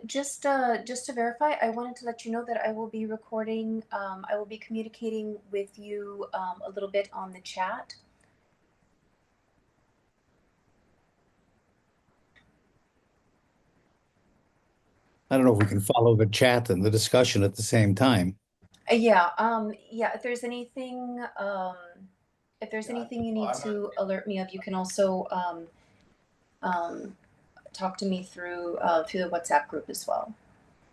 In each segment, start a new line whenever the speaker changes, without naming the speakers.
Just to verify, I wanted to let you know that I will be recording, I will be communicating with you a little bit on the chat.
I don't know if we can follow the chat and the discussion at the same time.
Yeah, if there's
Yeah,
anything you need to alert me of, you can also um, talk to me through through the WhatsApp group as well.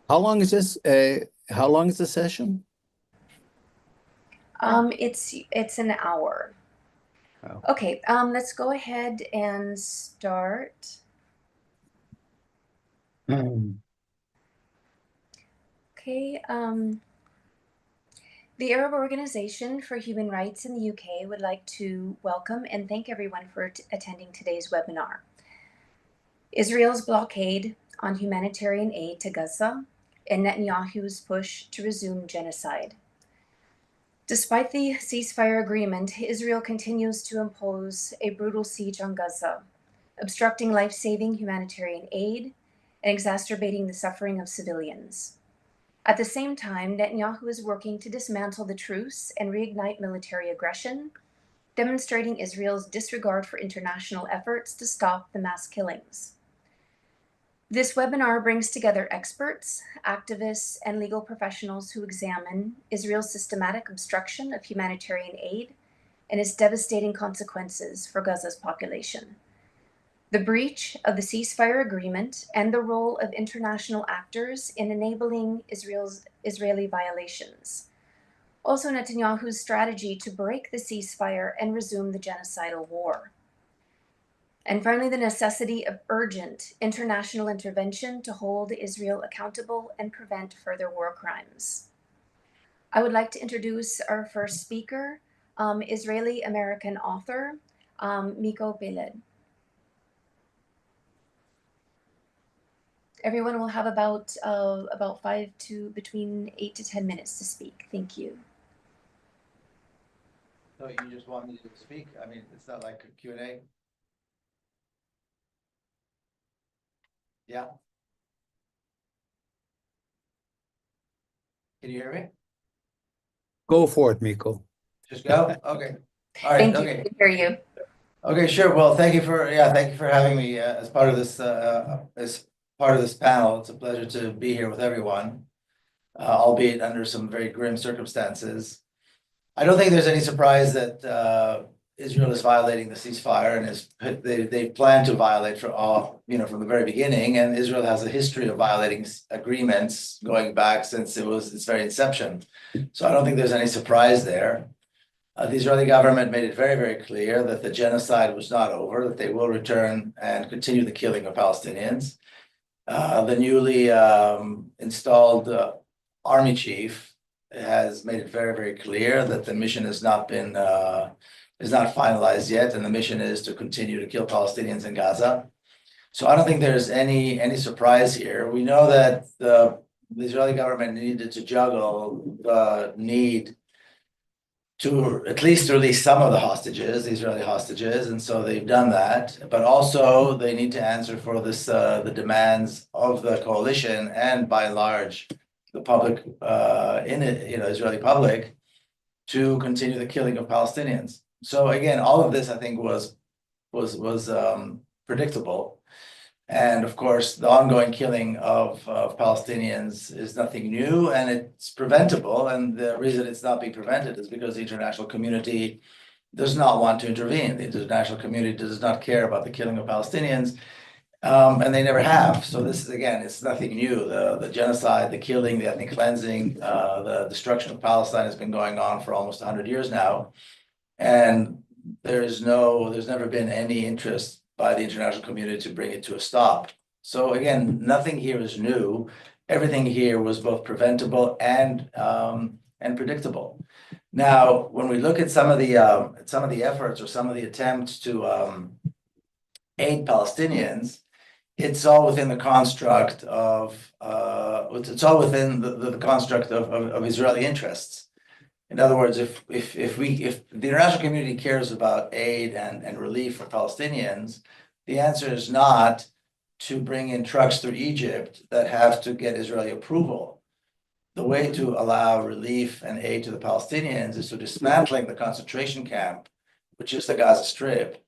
How long is this? How long is the session?
It's an hour.
Oh.
Okay, let's go ahead and start. Okay, the Arab Organization for Human Rights in the UK would like to welcome and thank everyone for attending today's webinar. Israel's blockade on humanitarian aid to Gaza and Netanyahu's push to resume genocide. Despite the ceasefire agreement, Israel continues to impose a brutal siege on Gaza, obstructing life-saving humanitarian aid and exacerbating the suffering of civilians. At the same time, Netanyahu is working to dismantle the truce and reignite military aggression, demonstrating Israel's disregard for international efforts to stop the mass killings. This webinar brings together experts, activists, and legal professionals who examine Israel's systematic obstruction of humanitarian aid and its devastating consequences for Gaza's population, the breach of the ceasefire agreement, and the role of international actors in enabling Israeli violations. Also, Netanyahu's strategy to break the ceasefire and resume the genocidal war. And finally, the necessity of urgent international intervention to hold Israel accountable and prevent further war crimes. I would like to introduce our first speaker, Israeli-American author, Miko Peled. Everyone will have about between 8 to 10 minutes to speak. Thank you.
So you just want me to speak? I mean, it's not like a Q&A. Yeah. Can you hear me?
Go for it, Miko.
Just go? Okay. All right.
Thank you.
Okay.
I can hear you.
Okay, sure. Well, thank you for having me as part of this panel. It's a pleasure to be here with everyone, albeit under some very grim circumstances. I don't think there's any surprise that Israel is violating the ceasefire and they plan to violate from the very beginning. And Israel has a history of violating agreements going back since its very inception. So I don't think there's any surprise there. The Israeli government made it very, very clear that the genocide was not over, that they will return and continue the killing of Palestinians. The newly installed army chief has made it very, very clear that the mission is not finalized yet, and the mission is to continue to kill Palestinians in Gaza. So I don't think there's any surprise here. We know that the Israeli government needed to juggle the need to at least release some of the hostages, the Israeli hostages, and so they've done that. But also they need to answer for this the demands of the coalition and by and large the public Israeli public to continue the killing of Palestinians. So again, all of this I think was predictable. And of course, the ongoing killing of Palestinians is nothing new, and it's preventable. And the reason it's not being prevented is because the international community does not want to intervene. The international community does not care about the killing of Palestinians, and they never have. So this is, again, it's nothing new. The genocide, the killing, the ethnic cleansing, the destruction of Palestine has been going on for almost 100 years now. And there's never been any interest by the international community to bring it to a stop. So again, nothing here is new. Everything here was both preventable and predictable. Now, when we look at some of the efforts or some of the attempts to aid Palestinians, it's all within the construct of Israeli interests. In other words, if the international community cares about aid and relief for Palestinians, the answer is not to bring in trucks through Egypt that have to get Israeli approval. The way to allow relief and aid to the Palestinians is to dismantling the concentration camp, which is the Gaza Strip,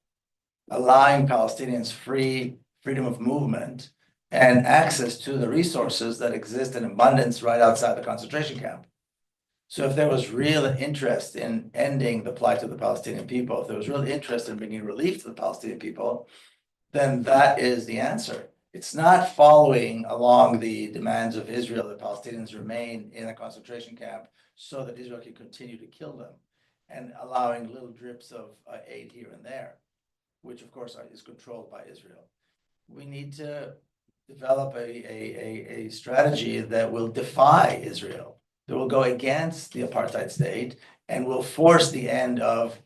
allowing Palestinians freedom of movement and access to the resources that exist in abundance right outside the concentration camp. So if there was real interest in ending the plight of the Palestinian people, if there was real interest in bringing relief to the Palestinian people, then that is the answer. It's not following along the demands of Israel that Palestinians remain in a concentration camp so that Israel can continue to kill them, and allowing little drips of aid here and there, which of course is controlled by Israel. We need to develop a strategy that will defy Israel, that will go against the apartheid state and will force the end of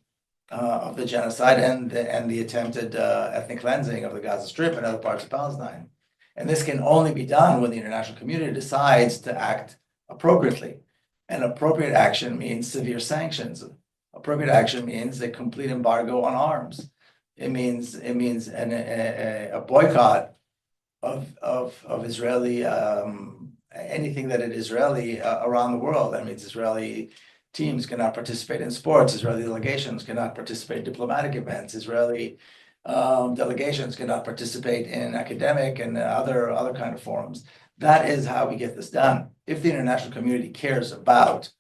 the genocide and the attempted ethnic cleansing of the Gaza Strip and other parts of Palestine. And this can only be done when the international community decides to act appropriately. And appropriate action means severe sanctions. Appropriate action means a complete embargo on arms. It means a boycott of Israeli anything that is Israeli around the world. That means Israeli teams cannot participate in sports. Israeli delegations cannot participate in diplomatic events. Israeli delegations cannot participate in academic and other kind of forums. That is how we get this done. If the international community cares about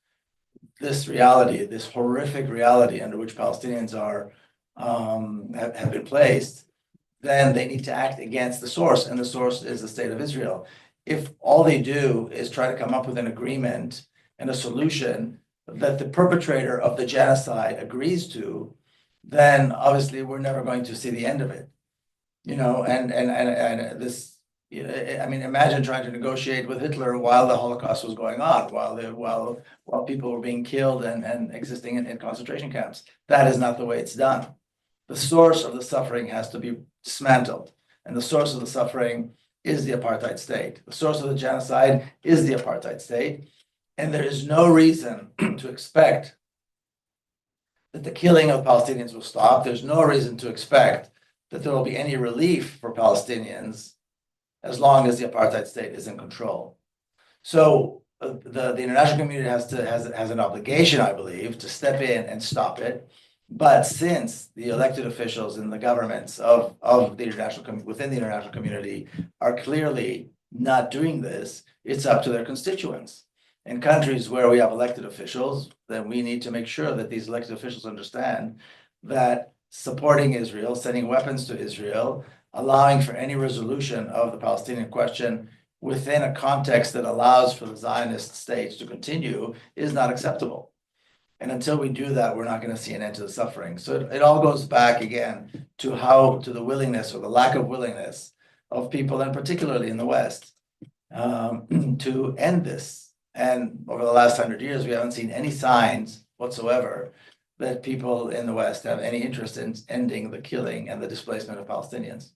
this reality, this horrific reality under which Palestinians are have been placed, then they need to act against the source, and the source is the state of Israel. If all they do is try to come up with an agreement and a solution that the perpetrator of the genocide agrees to, then obviously we're never going to see the end of it. And this, I mean, imagine trying to negotiate with Hitler while the Holocaust was going on, while people were being killed and existing in concentration camps. That is not the way it's done. The source of the suffering has to be dismantled, and the source of the suffering is the apartheid state. The source of the genocide is the apartheid state, and there is no reason to expect that the killing of Palestinians will stop. There's no reason to expect that there will be any relief for Palestinians as long as the apartheid state is in control. So the international community has an obligation, I believe, to step in and stop it. But since the elected officials in the governments of the within the international community are clearly not doing this, it's up to their constituents. In countries where we have elected officials, then we need to make sure that these elected officials understand that supporting Israel, sending weapons to Israel, allowing for any resolution of the Palestinian question within a context that allows for the Zionist state to continue is not acceptable. And until we do that, we're not going to see an end to the suffering. So it all goes back again to the willingness or the lack of willingness of people, and particularly in the West, to end this. And over the last 100 years, we haven't seen any signs whatsoever that people in the West have any interest in ending the killing and the displacement of Palestinians.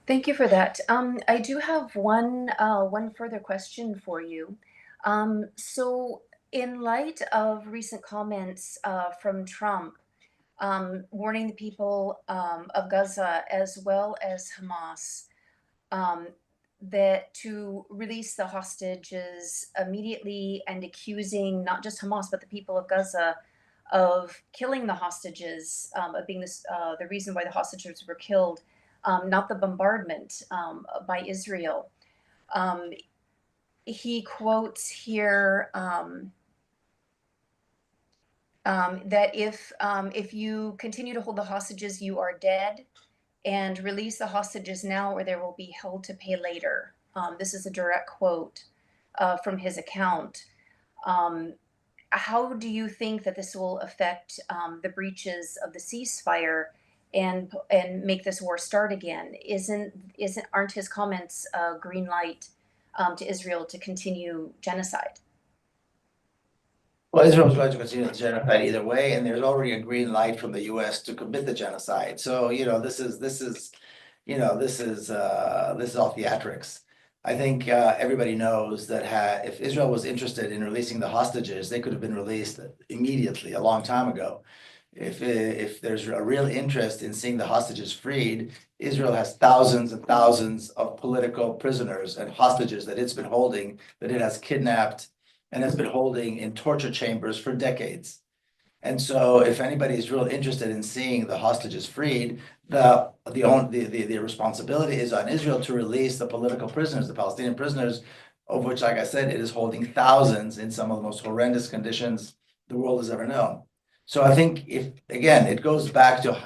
Thank you for that. I do have one further question for you. So, in light of recent comments from Trump warning the people of Gaza as well as Hamas that to release the hostages immediately, and accusing not just Hamas but the people of Gaza of killing the hostages, of being the reason why the hostages were killed, not the bombardment by Israel. He quotes here that if you continue to hold the hostages, you are dead, and release the hostages now, or there will be hell to pay later. This is a direct quote from his account. How do you think that this will affect the breaches of the ceasefire and make this war start again? Aren't his comments a green light to Israel to continue genocide?
Well, Israel is going to continue the genocide either way, and there's already a green light from the U.S. to commit the genocide. So this is all theatrics. I think everybody knows that if Israel was interested in releasing the hostages, they could have been released immediately, a long time ago. If there's a real interest in seeing the hostages freed, Israel has thousands and thousands of political prisoners and hostages that it's been holding, that it has kidnapped and has been holding in torture chambers for decades. And so if anybody is real interested in seeing the hostages freed, the responsibility is on Israel to release the political prisoners, the Palestinian prisoners, of which, like I said, it is holding thousands in some of the most horrendous conditions the world has ever known. So I think if, again, it goes back to,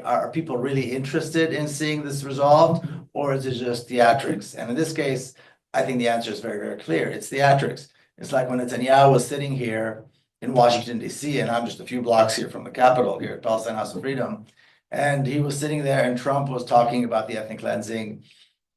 are people really interested in seeing this resolved, or is it just theatrics? And in this case, I think the answer is very, very clear. It's theatrics. It's like when Netanyahu was sitting here in Washington, D.C., and I'm just a few blocks here from the Capitol here at Palestine House of Freedom. And he was sitting there, and Trump was talking about the ethnic cleansing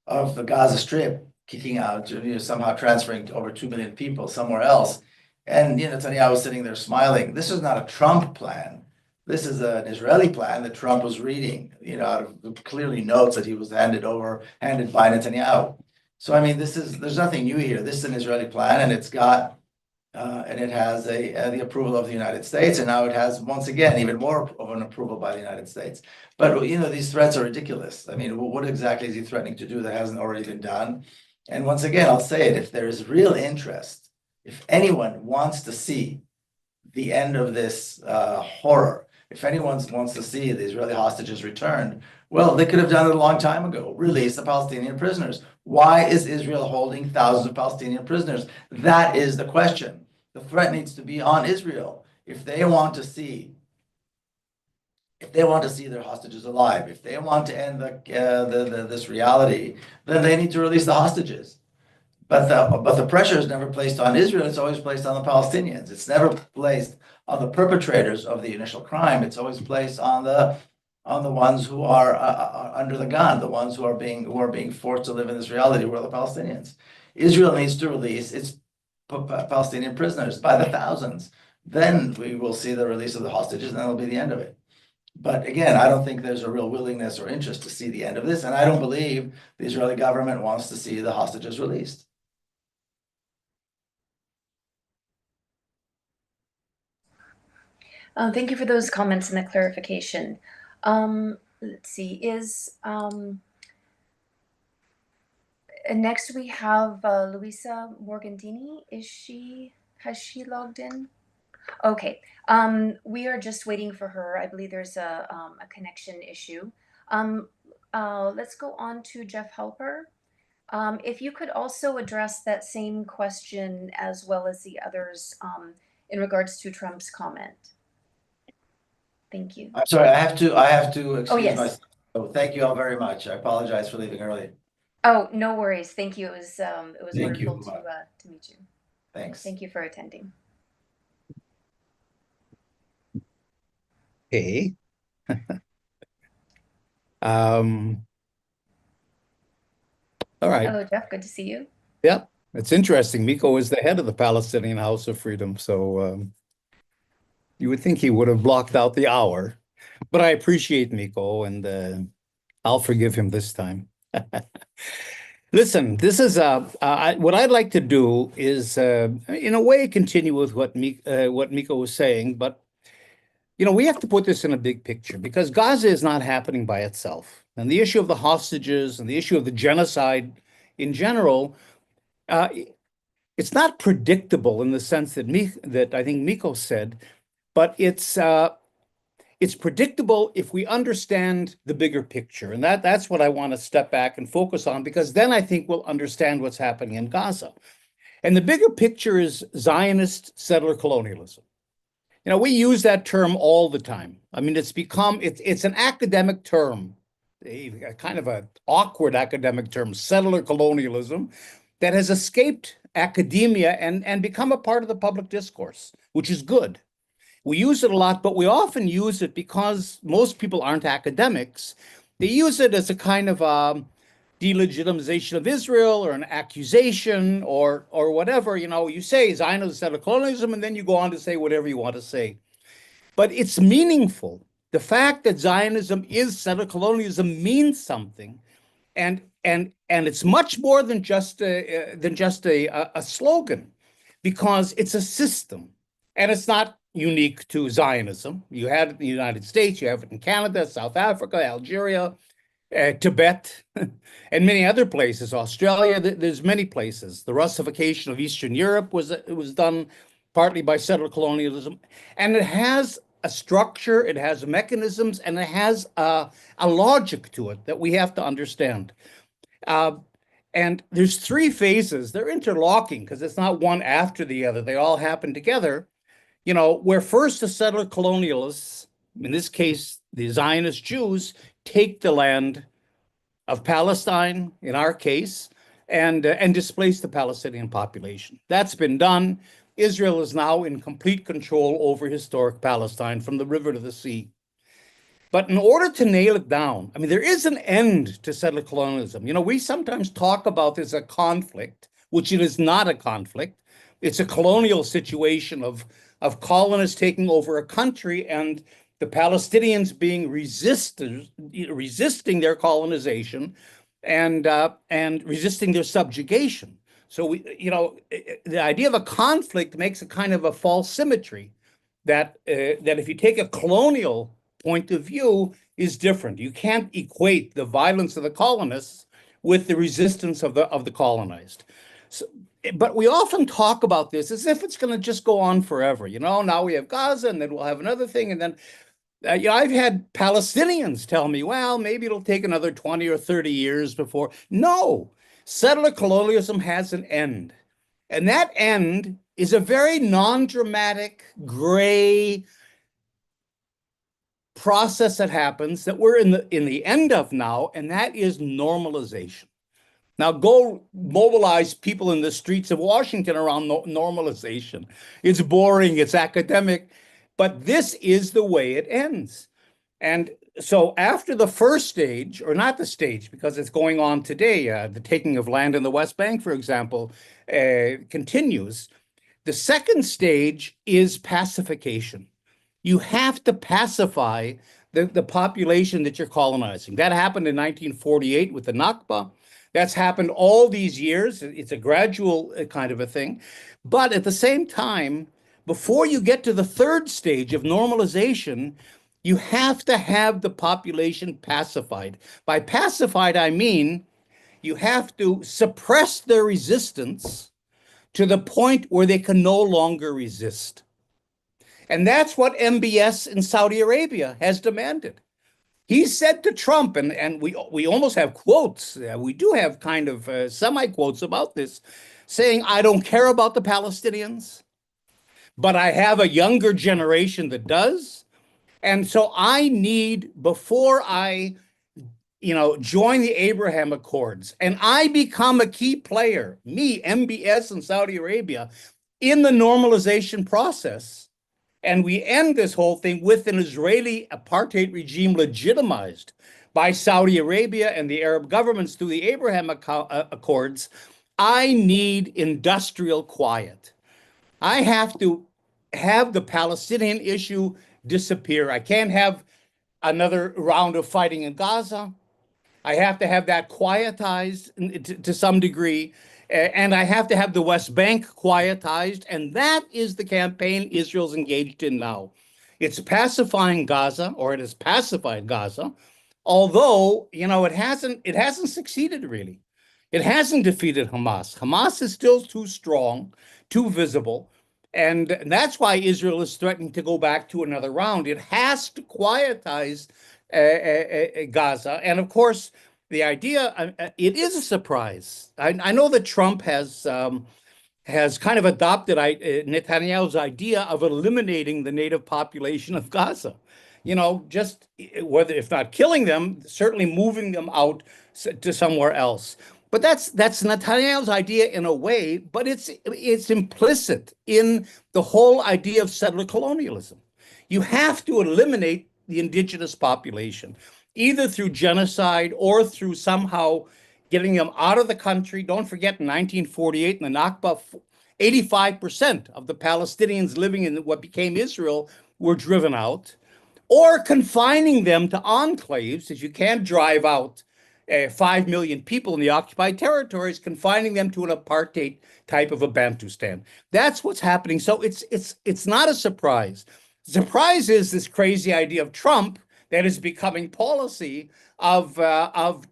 of the Gaza Strip, kicking out, somehow transferring to over 2 million people somewhere else. And Netanyahu was sitting there smiling. This is not a Trump plan. This is an Israeli plan that Trump was reading, out of clearly notes that he was handed by Netanyahu. So, I mean, there's nothing new here. This is an Israeli plan, and it has the approval of the United States, and now it has, once again, even more of an approval by the United States. But, these threats are ridiculous. I mean, what exactly is he threatening to do that hasn't already been done? And once again, I'll say it, if there is real interest, if anyone wants to see the end of this horror, if anyone wants to see the Israeli hostages returned, well, they could have done it a long time ago. Release the Palestinian prisoners. Why is Israel holding thousands of Palestinian prisoners? That is the question. The threat needs to be on Israel. If they want to see their hostages alive, if they want to end this reality, then they need to release the hostages. But the pressure is never placed on Israel. It's always placed on the Palestinians. It's never placed on the perpetrators of the initial crime. It's always placed on the ones who are under the gun, the ones who are being forced to live in this reality, who are the Palestinians. Israel needs to release its Palestinian prisoners by the thousands. Then we will see the release of the hostages, and that'll be the end of it. But again, I don't think there's a real willingness or interest to see the end of this, and I don't believe the Israeli government wants to see the hostages released.
Thank you for those comments and the clarification. Let's see, next we have Luisa Morgantini. Has she logged in? Okay, we are just waiting for her. I believe there's a connection issue. Let's go on to Jeff Halper. If you could also address that same question as well as the others in regards to Trump's comment. Thank you.
I'm sorry, I have to excuse
yes.
myself. So thank you all very much. I apologize for leaving early.
Oh, no worries. Thank you. It was
Thank you.
wonderful to meet you.
Thanks.
Thank you for attending.
Okay. All right.
Hello, Jeff. Good to see you.
Yeah, it's interesting. Miko is the head of the Palestinian House of Freedom, so you would think he would have blocked out the hour, but I appreciate Miko, and I'll forgive him this time. Listen, this is what I'd like to do is, in a way, continue with what Miko was saying, but we have to put this in a big picture because Gaza is not happening by itself, and the issue of the hostages and the issue of the genocide in general, it's not predictable in the sense that I think Miko said, but it's predictable if we understand the bigger picture. And that's what I want to step back and focus on, because then I think we'll understand what's happening in Gaza. And the bigger picture is Zionist settler colonialism. We use that term all the time. I mean, it's an academic term, a kind of an awkward academic term, settler colonialism, that has escaped academia and become a part of the public discourse, which is good. We use it a lot, but we often use it because most people aren't academics. They use it as a kind of delegitimization of Israel or an accusation or whatever. You say Zionism, settler colonialism, and then you go on to say whatever you want to say. But it's meaningful. The fact that Zionism is settler colonialism means something. And and it's much more than just a slogan, because it's a system, and it's not unique to Zionism. You have it in the United States, you have it in Canada, South Africa, Algeria, Tibet, and many other places. Australia, there's many places. The Russification of Eastern Europe was done partly by settler colonialism, and it has a structure, it has mechanisms, and it has a logic to it that we have to understand. Uh, and there's three phases. They're interlocking because it's not one after the other. They all happen together. Where first the settler colonialists, in this case, the Zionist Jews, take the land of Palestine, in our case, and displace the Palestinian population. That's been done. Israel is now in complete control over historic Palestine from the river to the sea. But in order to nail it down, I mean, there is an end to settler colonialism. We sometimes talk about this as a conflict, which it is not a conflict. It's a colonial situation of colonists taking over a country and the Palestinians being resisting their colonization and resisting their subjugation. So the idea of a conflict makes a kind of a false symmetry that if you take a colonial point of view is different. You can't equate the violence of the colonists with the resistance of the colonized. So, but we often talk about this as if it's going to just go on forever. Now we have Gaza, and then we'll have another thing, and then I've had Palestinians tell me, well, maybe it'll take another 20 or 30 years before. No, settler colonialism has an end, and that end is a very non-dramatic, gray process that happens that we're in the end of now, and that is normalization. Now go mobilize people in the streets of Washington around normalization. It's boring, it's academic, but this is the way it ends. And so after the first stage, or not the stage, because it's going on today, the taking of land in the West Bank, for example, continues. The second stage is pacification. You have to pacify the population that you're colonizing. That happened in 1948 with the Nakba. That's happened all these years. It's a gradual kind of a thing. But at the same time, before you get to the third stage of normalization, you have to have the population pacified. By pacified, I mean you have to suppress their resistance to the point where they can no longer resist. And that's what MBS in Saudi Arabia has demanded. He said to Trump, and we almost have quotes, we do have kind of semi-quotes about this, saying, I don't care about the Palestinians, but I have a younger generation that does. And so I need, before I join the Abraham Accords, and I become a key player, me, MBS in Saudi Arabia, in the normalization process, and we end this whole thing with an Israeli apartheid regime legitimized by Saudi Arabia and the Arab governments through the Abraham Accords, I need industrial quiet. I have to have the Palestinian issue disappear. I can't have another round of fighting in Gaza. I have to have that quietized to some degree. And I have to have the West Bank quietized. And that is the campaign Israel's engaged in now. It's pacifying Gaza, or it has pacified Gaza, although, it hasn't succeeded really. It hasn't defeated Hamas. Hamas is still too strong, too visible. And that's why Israel is threatening to go back to another round. It has to quietize Gaza. And of course, the idea, it is a surprise. I know that Trump has kind of adopted Netanyahu's idea of eliminating the native population of Gaza. Just whether, if not killing them, certainly moving them out to somewhere else. But that's Netanyahu's idea in a way, but it's implicit in the whole idea of settler colonialism. You have to eliminate the indigenous population, either through genocide or through somehow getting them out of the country. Don't forget, in 1948, in the Nakba, 85% of the Palestinians living in what became Israel were driven out, or confining them to enclaves, as you can't drive out 5 million people in the occupied territories, confining them to an apartheid type of a Bantustan. That's what's happening. So it's not a surprise. The surprise is this crazy idea of Trump that is becoming policy of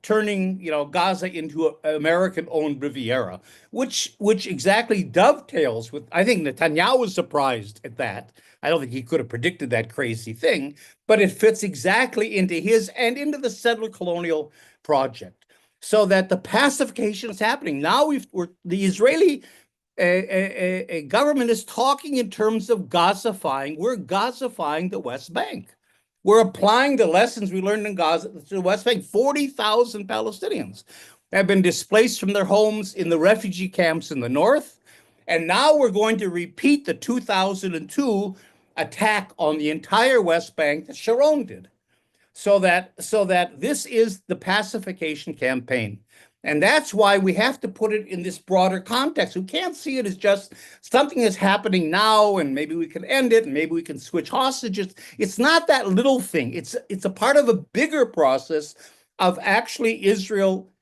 turning Gaza into an American-owned Riviera, which exactly dovetails with. I think Netanyahu was surprised at that. I don't think he could have predicted that crazy thing, but it fits exactly into his and into the settler colonial project, so that the pacification is happening now. The Israeli a government is talking in terms of Gazifying. We're Gazifying the West Bank. We're applying the lessons we learned in Gaza to the West Bank. 40,000 Palestinians have been displaced from their homes in the refugee camps in the north. And now we're going to repeat the 2002 attack on the entire West Bank that Sharon did. So that this is the pacification campaign. And that's why we have to put it in this broader context. We can't see it as just something that's happening now, and maybe we can end it, and maybe we can switch hostages. It's not that little thing. It's a part of a bigger process of actually Israel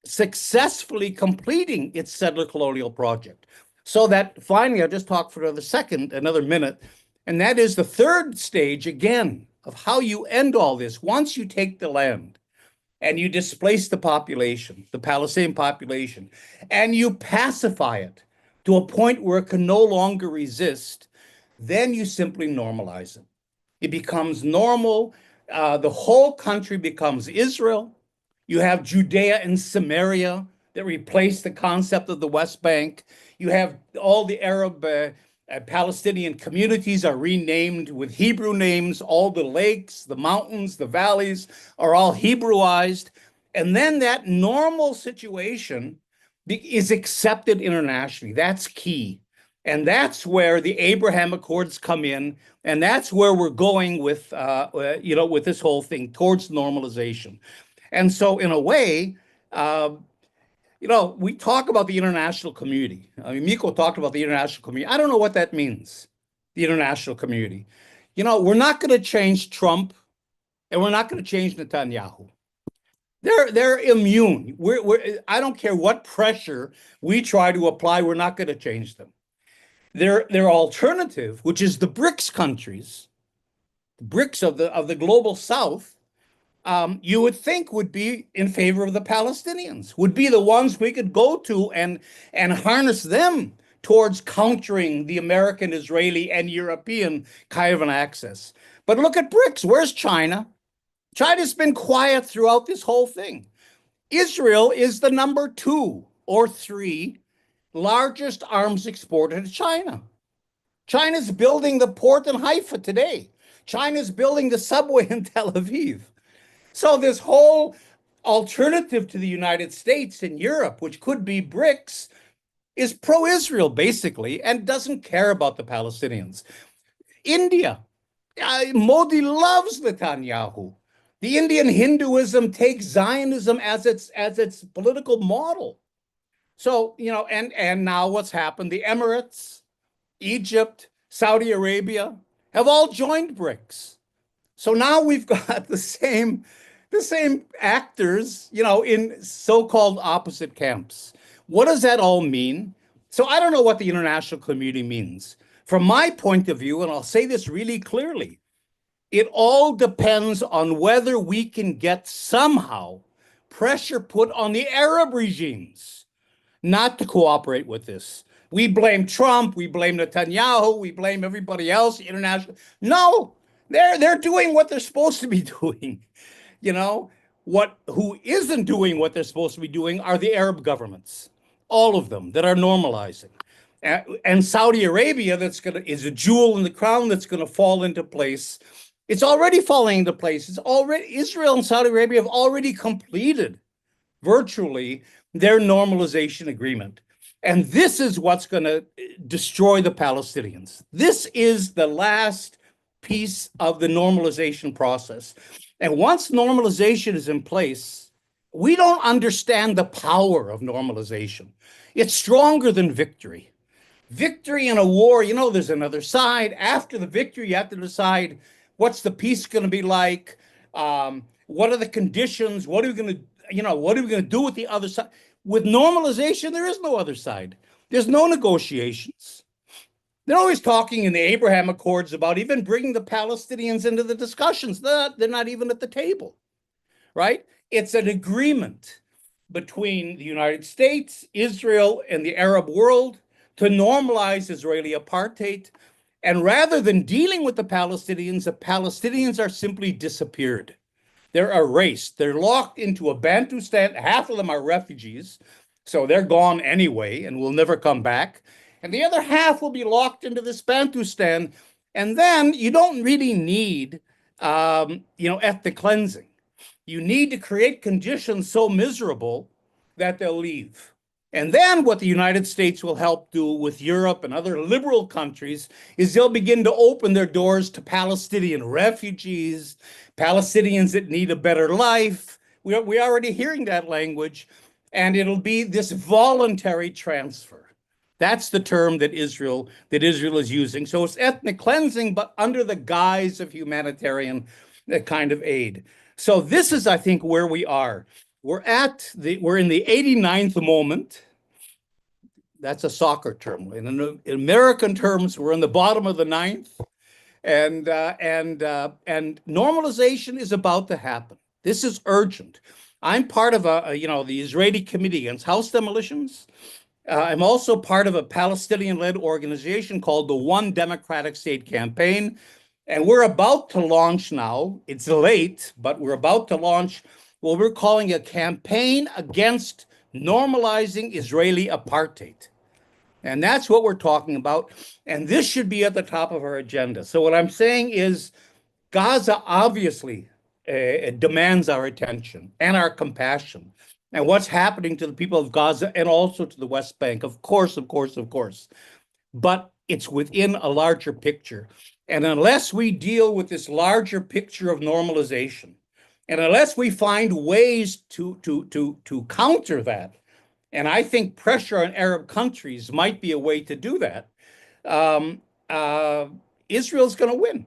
successfully completing its settler colonial project. So that finally, I'll just talk for another minute, and that is the third stage again of how you end all this. Once you take the land, and you displace the population, the Palestinian population, and you pacify it to a point where it can no longer resist, then you simply normalize it. It becomes normal. The whole country becomes Israel. You have Judea and Samaria that replace the concept of the West Bank. You have all the Arab Palestinian communities are renamed with Hebrew names. All the lakes, the mountains, the valleys are all Hebrewized. And then that normal situation is accepted internationally. That's key. And that's where the Abraham Accords come in. And that's where we're going with this whole thing towards normalization. And so in a way, we talk about the international community. I mean, Miko talked about the international community. I don't know what that means, the international community. We're not going to change Trump, and we're not going to change Netanyahu. They're immune. I don't care what pressure we try to apply, we're not going to change them. Their alternative, which is the BRICS countries, the BRICS of the global South, you would think would be in favor of the Palestinians, would be the ones we could go to and harness them towards countering the American, Israeli, and European kind of an axis. But look at BRICS. Where's China? China's been quiet throughout this whole thing. Israel is the number 2 or 3 largest arms exporter to China. China's building the port in Haifa today. China's building the subway in Tel Aviv. So this whole alternative to the United States and Europe, which could be BRICS, is pro-Israel, basically, and doesn't care about the Palestinians. India, Modi loves Netanyahu. The Indian Hinduism takes Zionism as its political model. So, and now what's happened? The Emirates, Egypt, Saudi Arabia have all joined BRICS. So now we've got the same actors, in so-called opposite camps. What does that all mean? So I don't know what the international community means. From my point of view, and I'll say this really clearly, it all depends on whether we can get somehow pressure put on the Arab regimes not to cooperate with this. We blame Trump, we blame Netanyahu, we blame everybody else, international. No, they're doing what they're supposed to be doing. Who isn't doing what they're supposed to be doing are the Arab governments, all of them that are normalizing. And Saudi Arabia, is a jewel in the crown that's going to fall into place. It's already falling into place. Israel and Saudi Arabia have already completed virtually their normalization agreement. And this is what's going to destroy the Palestinians. This is the last piece of the normalization process. And once normalization is in place, we don't understand the power of normalization. It's stronger than victory. Victory in a war, there's another side. After the victory, you have to decide what's the peace going to be like? What are the conditions? What are we going to what are we going to do with the other side? With normalization, there is no other side. There's no negotiations. They're always talking in the Abraham Accords about even bringing the Palestinians into the discussions. They're not even at the table, right? It's an agreement between the United States, Israel, and the Arab world to normalize Israeli apartheid. And rather than dealing with the Palestinians are simply disappeared. They're erased. They're locked into a Bantustan. Half of them are refugees, so they're gone anyway and will never come back. And the other half will be locked into this Bantustan. And then you don't really need, ethnic cleansing. You need to create conditions so miserable that they'll leave. And then what the United States will help do with Europe and other liberal countries is they'll begin to open their doors to Palestinian refugees, Palestinians that need a better life. We're already hearing that language, and it'll be this voluntary transfer. That's the term that Israel is using. So it's ethnic cleansing, but under the guise of humanitarian kind of aid. So this is, I think, where we are. We're in the 89th moment. That's a soccer term. In American terms, we're in the bottom of the ninth, and normalization is about to happen. This is urgent. I'm part of the Israeli Committee Against House Demolitions. I'm also part of a Palestinian-led organization called the One Democratic State Campaign. And we're about to launch now. It's late, but we're about to launch what we're calling a campaign against normalizing Israeli apartheid. And that's what we're talking about. And this should be at the top of our agenda. So what I'm saying is Gaza obviously demands our attention and our compassion. And what's happening to the people of Gaza and also to the West Bank, of course. But it's within a larger picture. And unless we deal with this larger picture of normalization, and unless we find ways to counter that, and I think pressure on Arab countries might be a way to do that, Israel's going to win.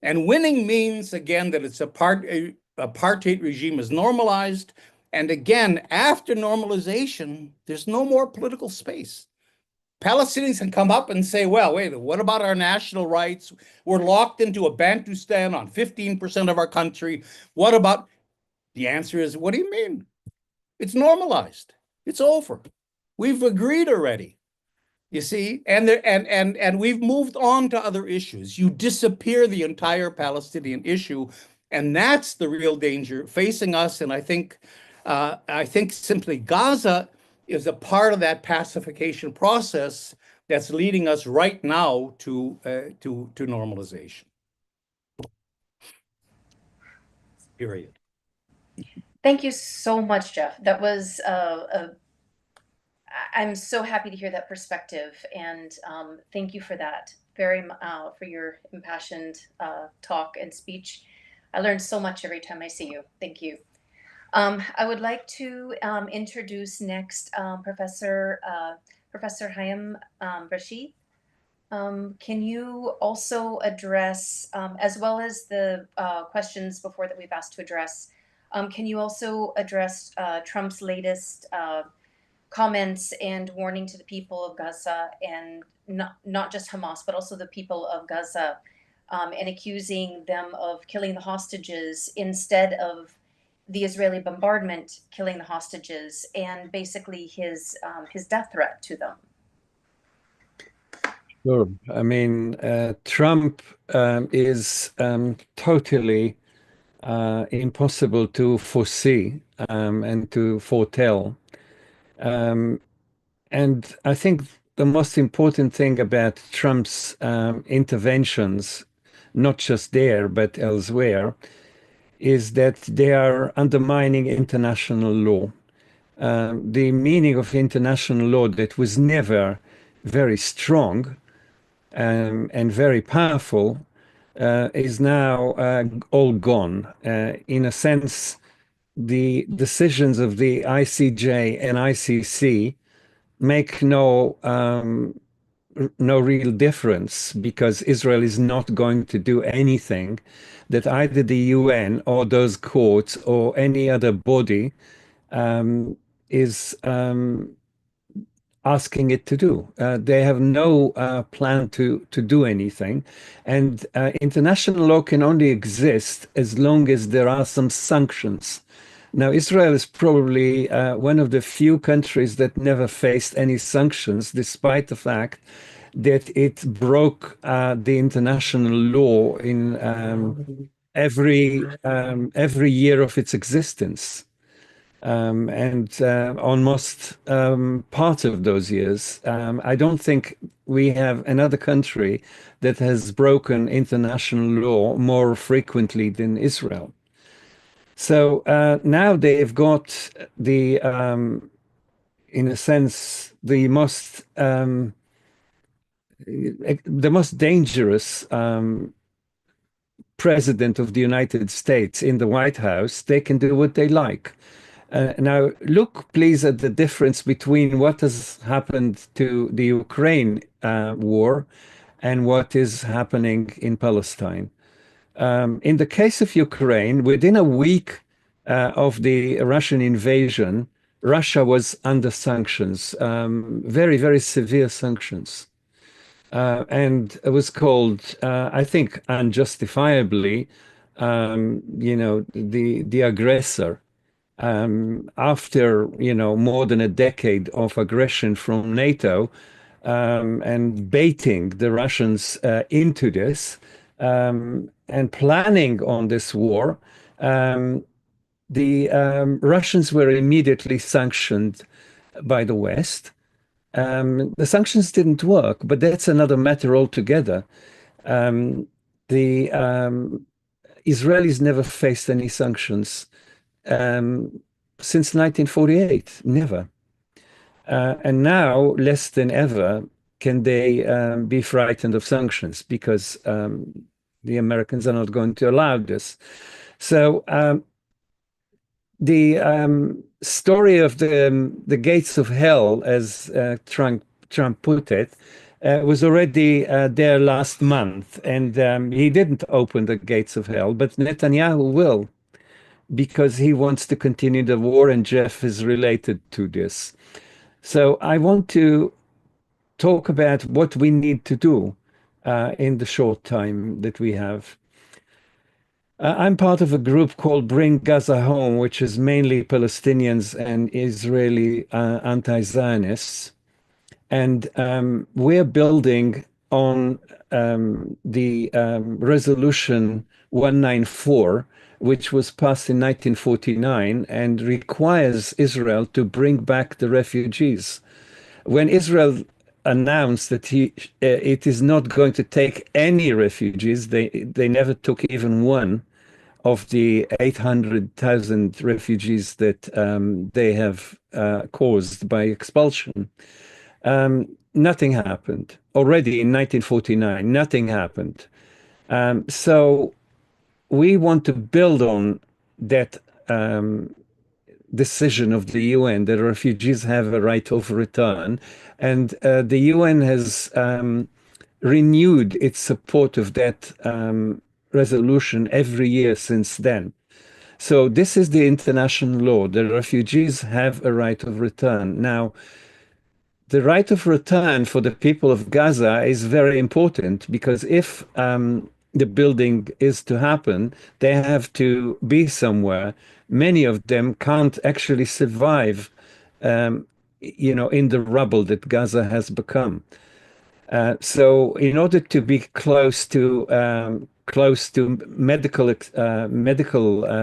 And winning means, again, that its apartheid regime is normalized. And again, after normalization, there's no more political space. Palestinians can come up and say, well, wait, what about our national rights? We're locked into a Bantustan on 15% of our country. What about? The answer is, what do you mean? It's normalized. It's over. We've agreed already. You see, and we've moved on to other issues. You disappear the entire Palestinian issue, and that's the real danger facing us. And I think simply Gaza is a part of that pacification process that's leading us right now to normalization. Period.
Thank you so much, Jeff. That was I'm so happy to hear that perspective, and thank you for that. For your impassioned talk and speech. I learn so much every time I see you. Thank you. I would like to introduce next Professor Hayam Rashid. Can you also address, as well as the questions before that we've asked to address, can you also address Trump's latest comments and warning to the people of Gaza, and not just Hamas, but also the people of Gaza, and accusing them of killing the hostages instead of the Israeli bombardment killing the hostages, and basically his death threat to them?
Sure. I mean, Trump is totally impossible to foresee and to foretell. And I think the most important thing about Trump's interventions, not just there, but elsewhere, is that they are undermining international law. The meaning of international law that was never very strong and very powerful is now all gone. In a sense, the decisions of the ICJ and ICC make no real difference, because Israel is not going to do anything that either the UN or those courts or any other body is asking it to do. They have no plan to do anything, and international law can only exist as long as there are some sanctions. Now, Israel is probably one of the few countries that never faced any sanctions, despite the fact that it broke the international law in every year of its existence. And almost part of those years. I don't think we have another country that has broken international law more frequently than Israel. So now they've got in a sense, the most dangerous president of the United States in the White House. They can do what they like. Now, look, please, at the difference between what has happened to the Ukraine war and what is happening in Palestine. In the case of Ukraine, within a week of the Russian invasion, Russia was under sanctions, very, very severe sanctions. And it was called, I think, unjustifiably, the aggressor. After more than a decade of aggression from NATO and baiting the Russians into this and planning on this war, the Russians were immediately sanctioned by the West. The sanctions didn't work, but that's another matter altogether. The Israelis never faced any sanctions since 1948, never. And now, less than ever, can they be frightened of sanctions because the Americans are not going to allow this. So the story of the gates of hell, as Trump put it, was already there last month, and he didn't open the gates of hell, but Netanyahu will, because he wants to continue the war, and Jeff is related to this. So I want to talk about what we need to do in the short time that we have. I'm part of a group called Bring Gaza Home, which is mainly Palestinians and Israeli anti-Zionists. And we're building on the Resolution 194, which was passed in 1949 and requires Israel to bring back the refugees. When Israel announced that it is not going to take any refugees, they never took even one of the 800,000 refugees that they have caused by expulsion. Nothing happened. Already in 1949, nothing happened. So we want to build on that decision of the UN that refugees have a right of return. And the UN has renewed its support of that resolution every year since then. So this is the international law. The refugees have a right of return. Now, the right of return for the people of Gaza is very important because if the building is to happen, they have to be somewhere. Many of them can't actually survive, in the rubble that Gaza has become. So, in order to be close to medical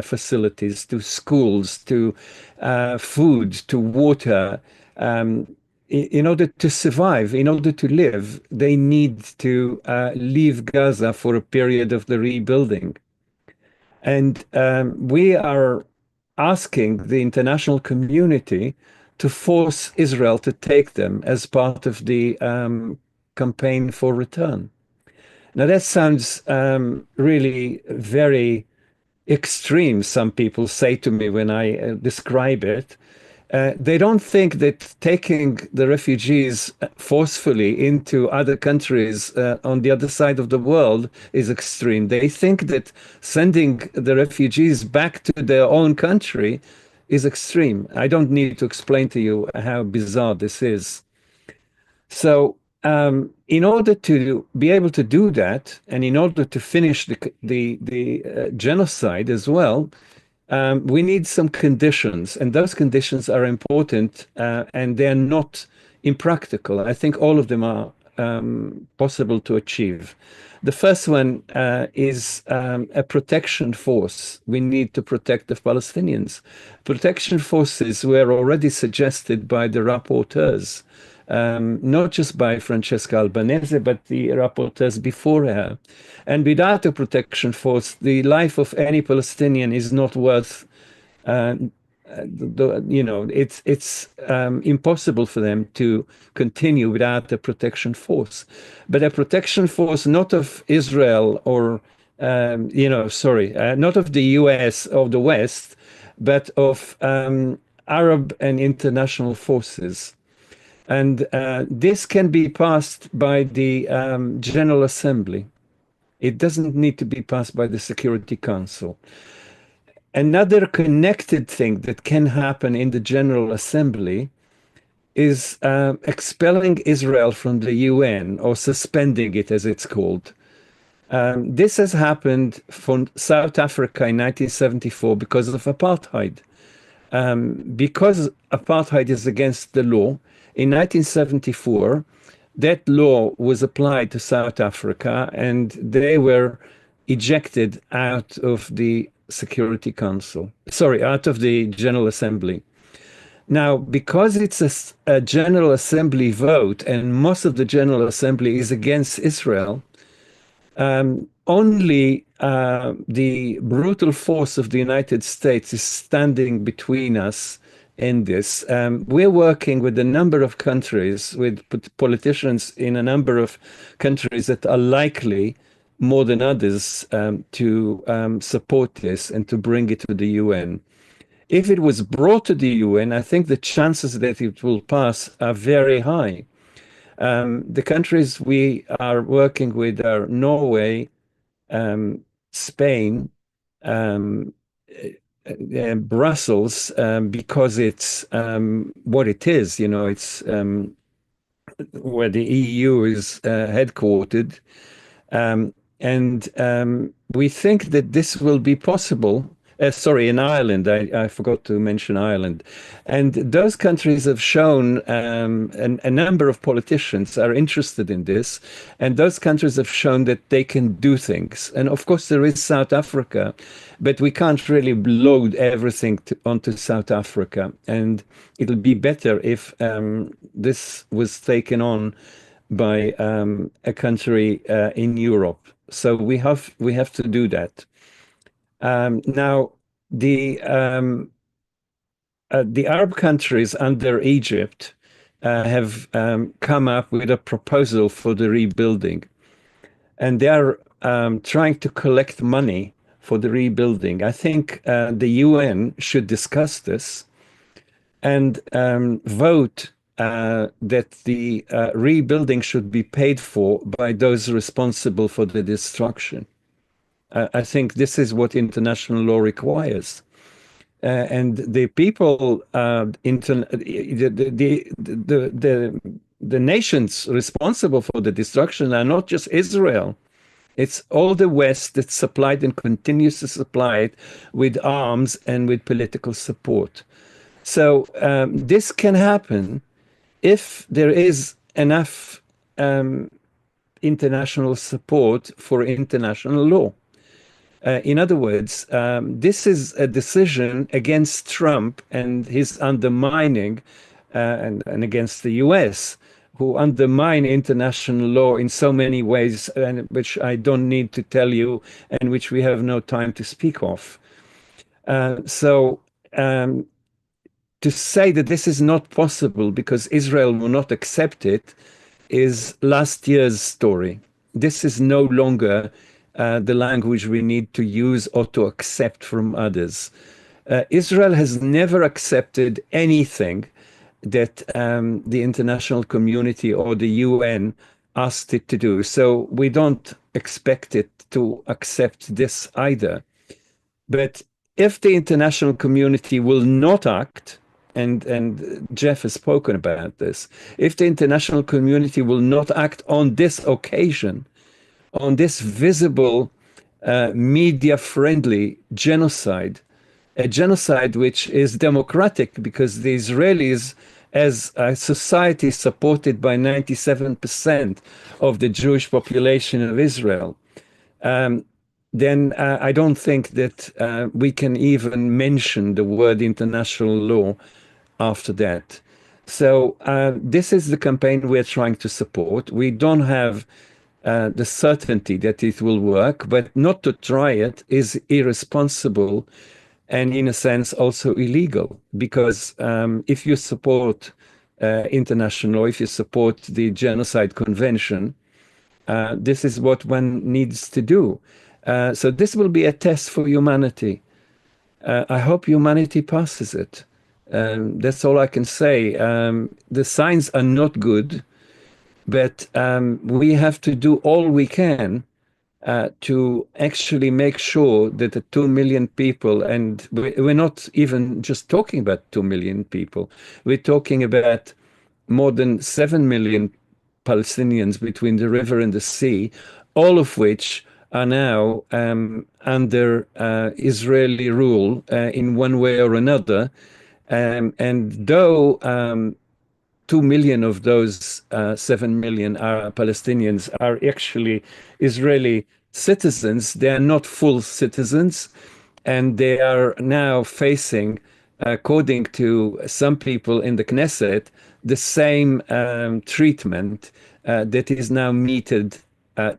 facilities, to schools, to food, to water, in order to survive, in order to live, they need to leave Gaza for a period of the rebuilding. And we are asking the international community to force Israel to take them as part of the campaign for return. Now, that sounds really very extreme, some people say to me when I describe it. They don't think that taking the refugees forcefully into other countries on the other side of the world is extreme. They think that sending the refugees back to their own country is extreme. I don't need to explain to you how bizarre this is. So, in order to be able to do that, and in order to finish the genocide as well, we need some conditions, and those conditions are important, and they're not impractical. I think all of them are possible to achieve. The first one is a protection force. We need to protect the Palestinians. Protection forces were already suggested by the rapporteurs, not just by Francesca Albanese, but the rapporteurs before her. And without a protection force, the life of any Palestinian is not worth it's impossible for them to continue without a protection force. But a protection force not of Israel or, not of the US or the West, but of Arab and international forces. And this can be passed by the General Assembly. It doesn't need to be passed by the Security Council. Another connected thing that can happen in the General Assembly is expelling Israel from the UN, or suspending it, as it's called. This has happened from South Africa in 1974 because of apartheid. Because apartheid is against the law, in 1974, that law was applied to South Africa, and they were ejected out of the Security Council, out of the General Assembly. Now, because it's a General Assembly vote, and most of the General Assembly is against Israel, only the brutal force of the United States is standing between us in this. We're working with a number of countries, with politicians in a number of countries that are likely, more than others, to support this and to bring it to the UN. If it was brought to the UN, I think the chances that it will pass are very high. The countries we are working with are Norway, Spain, Brussels, because it's what it is. It's where the EU is headquartered. And we think that this will be possible. In Ireland, I forgot to mention Ireland. And those countries have shown, a number of politicians are interested in this, and those countries have shown that they can do things. And of course, there is South Africa, but we can't really load everything onto South Africa. And it'll be better if this was taken on by a country in Europe. So we have to do that. Now, the Arab countries under Egypt have come up with a proposal for the rebuilding, and they are trying to collect money for the rebuilding. I think the UN should discuss this and vote that the rebuilding should be paid for by those responsible for the destruction. I think this is what international law requires. And the people, the nations responsible for the destruction are not just Israel. It's all the West that supplied and continues to supply it with arms and with political support. So this can happen if there is enough international support for international law. In other words, this is a decision against Trump and his undermining, and against the US, who undermine international law in so many ways, and which I don't need to tell you, and which we have no time to speak of. So to say that this is not possible because Israel will not accept it is last year's story. This is no longer the language we need to use or to accept from others. Israel has never accepted anything that the international community or the UN asked it to do. So we don't expect it to accept this either. But if the international community will not act, and Jeff has spoken about this, if the international community will not act on this occasion, on this visible, media-friendly genocide, a genocide which is democratic because the Israelis, as a society supported by 97% of the Jewish population of Israel, then I don't think that we can even mention the word international law after that. So this is the campaign we're trying to support. We don't have the certainty that it will work, but not to try it is irresponsible and, in a sense, also illegal. Because if you support international law, if you support the Genocide Convention, this is what one needs to do. So this will be a test for humanity. I hope humanity passes it. That's all I can say. The signs are not good, but we have to do all we can to actually make sure that the 2 million people, and we're not even just talking about 2 million people, we're talking about more than 7 million Palestinians between the river and the sea, all of which are now under Israeli rule in one way or another. And though 2 million of those 7 million Palestinians are actually Israeli citizens, they are not full citizens, and they are now facing, according to some people in the Knesset, the same treatment that is now meted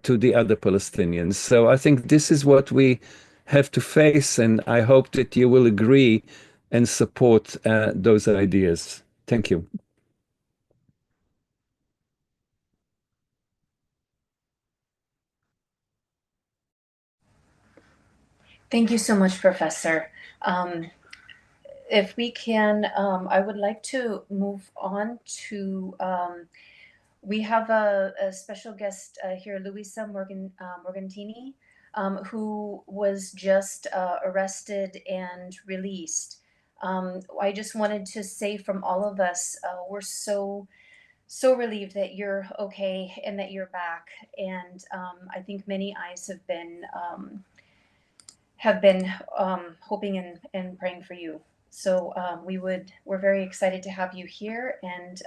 to the other Palestinians. So I think this is what we have to face, and I hope that you will agree and support those ideas. Thank you.
Thank you so much, Professor. If we can, I would like to move on to, we have a special guest here, Luisa Morgantini, who was just arrested and released. I just wanted to say from all of us, we're so relieved that you're okay and that you're back. And I think many eyes have been hoping and praying for you. So we're very excited to have you here, and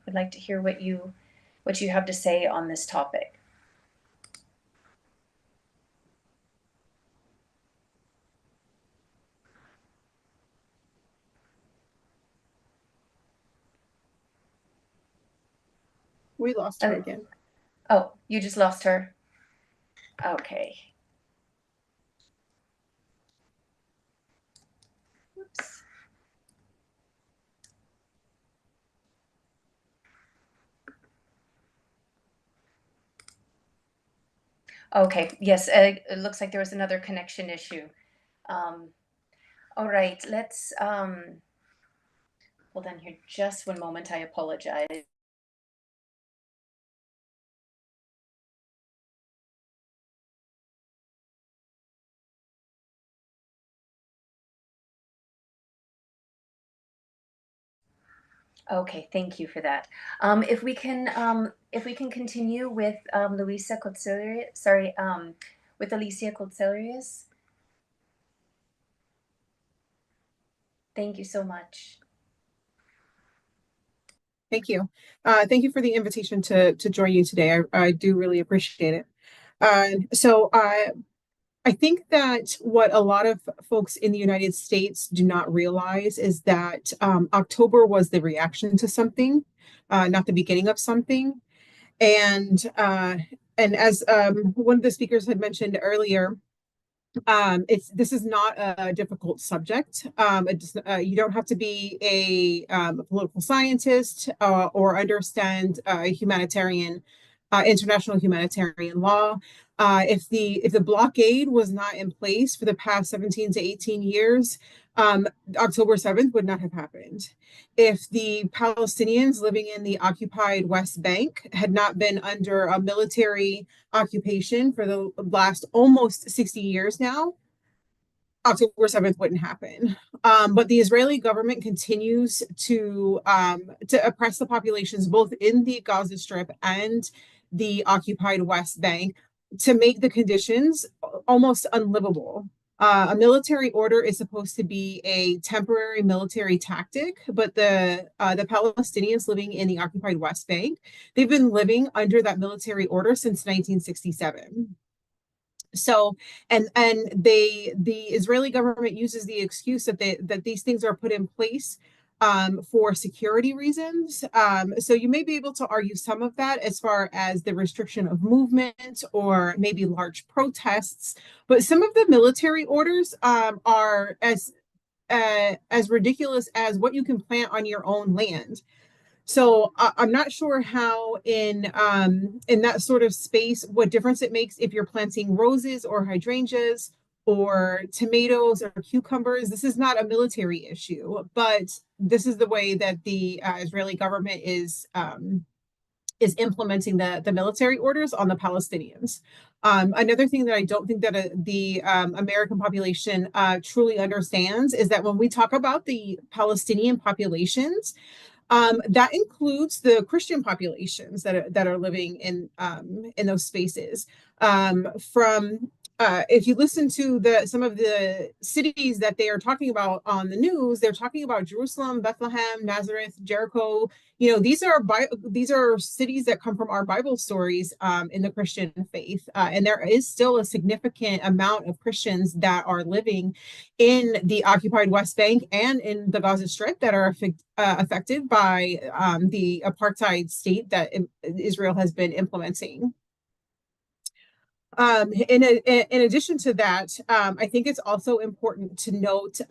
would like to hear what you have to say on this topic.
We lost her again.
Oh, you just lost her? Okay. Oops. Okay, yes, it looks like there was another connection issue. All right, let's hold on here just one moment. I apologize. Okay, thank you for that. If we can continue with Luisa Cotselius, sorry, with Alicia Cotselius. Thank you so much.
Thank you. Thank you for the invitation to join you today. I do really appreciate it. So I think that what a lot of folks in the United States do not realize is that October was the reaction to something, not the beginning of something. And as one of the speakers had mentioned earlier, this is not a difficult subject. You don't have to be a political scientist or understand international humanitarian law. If the blockade was not in place for the past 17 to 18 years, October 7th would not have happened. If the Palestinians living in the occupied West Bank had not been under a military occupation for the last almost 60 years now, October 7th wouldn't happen. But the Israeli government continues to oppress the populations both in the Gaza Strip and the occupied West Bank to make the conditions almost unlivable. A military order is supposed to be a temporary military tactic, but the Palestinians living in the occupied West Bank, they've been living under that military order since 1967. So, and the Israeli government uses the excuse that these things are put in place for security reasons. So you may be able to argue some of that as far as the restriction of movement or maybe large protests, but some of the military orders are as ridiculous as what you can plant on your own land. So I'm not sure how in that sort of space what difference it makes if you're planting roses or hydrangeas or tomatoes or cucumbers. This is not a military issue, but this is the way that the Israeli government is implementing the military orders on the Palestinians. Another thing that I don't think that the American population truly understands is that when we talk about the Palestinian populations, that includes the Christian populations that are living in those spaces. If you listen to some of the cities that they are talking about on the news, they're talking about Jerusalem, Bethlehem, Nazareth, Jericho. You know, these are cities that come from our Bible stories in the Christian faith, and there is still a significant amount of Christians that are living in the occupied West Bank and in the Gaza Strip that are affected by the apartheid state that Israel has been implementing. In addition to that, I think it's also important to note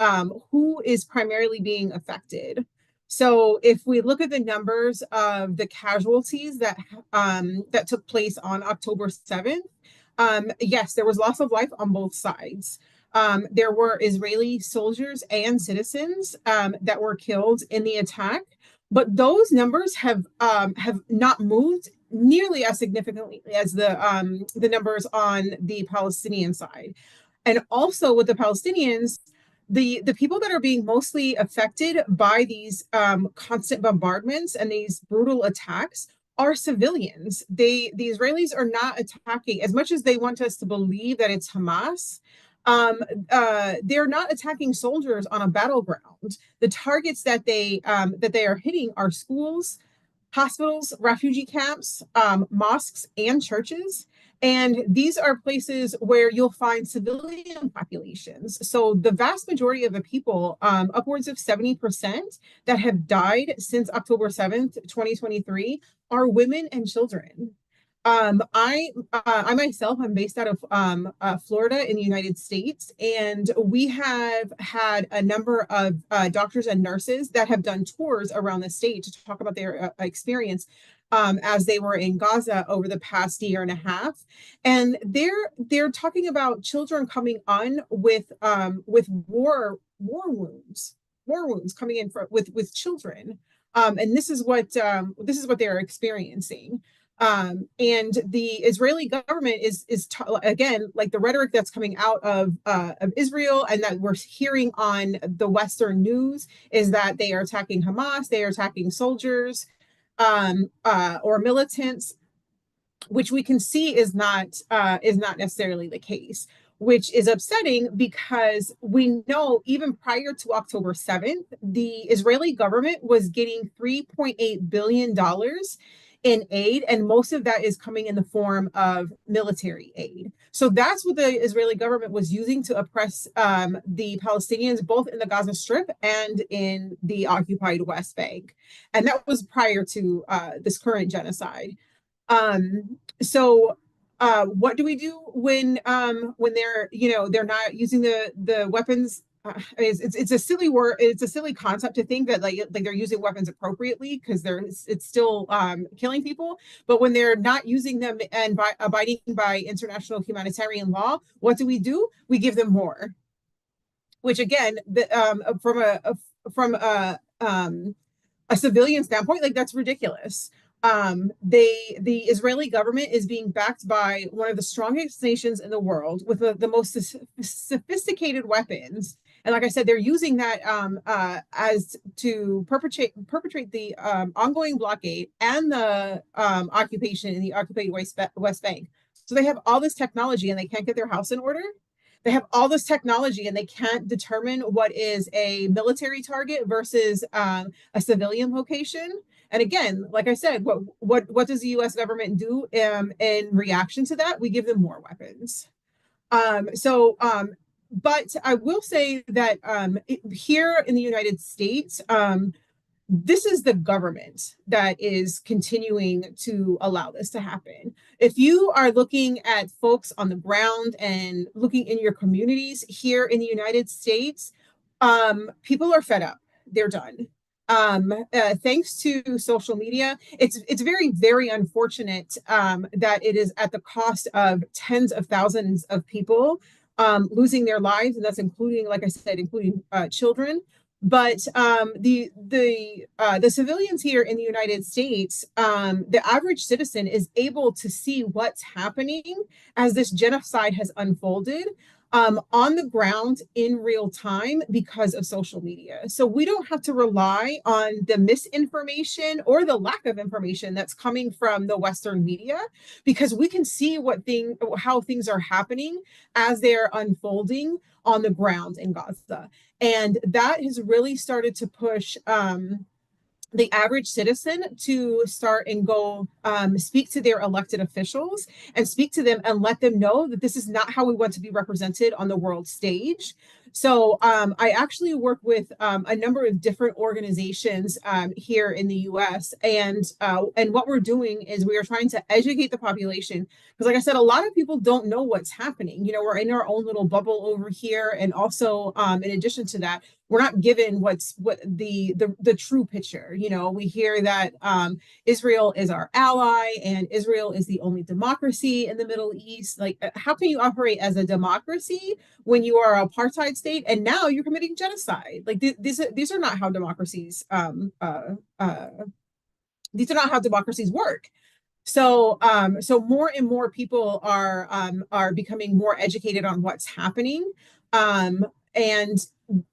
who is primarily being affected. So if we look at the numbers of the casualties that took place on October 7th, yes, there was loss of life on both sides. There were Israeli soldiers and citizens that were killed in the attack, but those numbers have not moved nearly as significantly as the numbers on the Palestinian side. And also with the Palestinians, the people that are being mostly affected by these constant bombardments and these brutal attacks are civilians. The Israelis are not attacking as much as they want us to believe that it's Hamas. They're not attacking soldiers on a battleground. The targets that they are hitting are schools, hospitals, refugee camps, mosques, and churches. And these are places where you'll find civilian populations. So the vast majority of the people, upwards of 70%, that have died since October 7th, 2023, are women and children. I myself, I'm based out of Florida in the United States, and we have had a number of doctors and nurses that have done tours around the state to talk about their experience as they were in Gaza over the past year and a half, and they're talking about children coming on with war wounds coming in with children, and this is what they're experiencing. And the Israeli government is again, like the rhetoric that's coming out of Israel and that we're hearing on the Western news is that they are attacking Hamas, they are attacking soldiers or militants, which we can see is not necessarily the case, which is upsetting because we know even prior to October 7th, the Israeli government was getting $3.8 billion in aid, and most of that is coming in the form of military aid. So that's what the Israeli government was using to oppress the Palestinians, both in the Gaza Strip and in the occupied West Bank. And that was prior to this current genocide. So what do we do when they're not using the weapons? It's a silly word. It's a silly concept to think that like they're using weapons appropriately because it's still killing people. But when they're not using them and abiding by international humanitarian law, what do? We give them more. Which again, from a civilian standpoint, like that's ridiculous. The Israeli government is being backed by one of the strongest nations in the world with the most sophisticated weapons. And like I said, they're using that as to perpetrate the ongoing blockade and the occupation in the occupied West Bank. So they have all this technology and they can't get their house in order. They have all this technology and they can't determine what is a military target versus a civilian location. And again, like I said, what does the U.S. government do in reaction to that? We give them more weapons. But I will say that here in the United States, this is the government that is continuing to allow this to happen. If you are looking at folks on the ground and looking in your communities here in the United States, people are fed up. They're done. Thanks to social media, it's very, very unfortunate that it is at the cost of tens of thousands of people losing their lives, and that's including, like I said, including children. But the civilians here in the United States, the average citizen is able to see what's happening as this genocide has unfolded on the ground in real time because of social media. So we don't have to rely on the misinformation or the lack of information that's coming from the Western media, because we can see how things are happening as they're unfolding on the ground in Gaza. And that has really started to push the average citizen to start and go speak to their elected officials and speak to them and let them know that this is not how we want to be represented on the world stage. So I actually work with a number of different organizations here in the U.S. And what we're doing is we are trying to educate the population, because like I said, a lot of people don't know what's happening. You know, we're in our own little bubble over here, and also in addition to that, we're not given what the true picture. You know, we hear that Israel is our ally and Israel is the only democracy in the Middle East. Like, how can you operate as a democracy when you are an apartheid state and now you're committing genocide? Like, these are not how democracies these are not how democracies work. So more and more people are becoming more educated on what's happening. And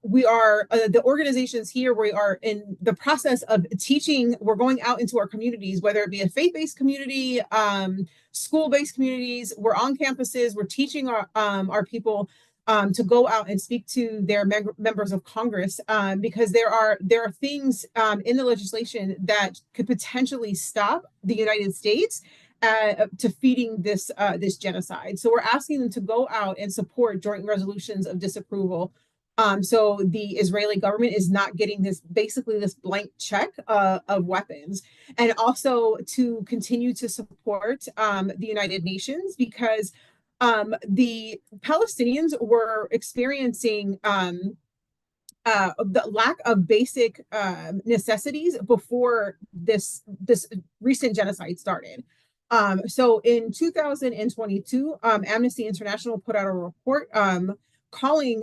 we are the organizations here, we are in the process of teaching. We're going out into our communities, whether it be a faith-based community, school-based communities. We're on campuses. We're teaching our people to go out and speak to their members of Congress, because there are things in the legislation that could potentially stop the United States to feeding this genocide. So we're asking them to go out and support joint resolutions of disapproval. So the Israeli government is not getting this blank check of weapons, and also to continue to support the United Nations, because the Palestinians were experiencing the lack of basic necessities before this recent genocide started. So in 2022, Amnesty International put out a report calling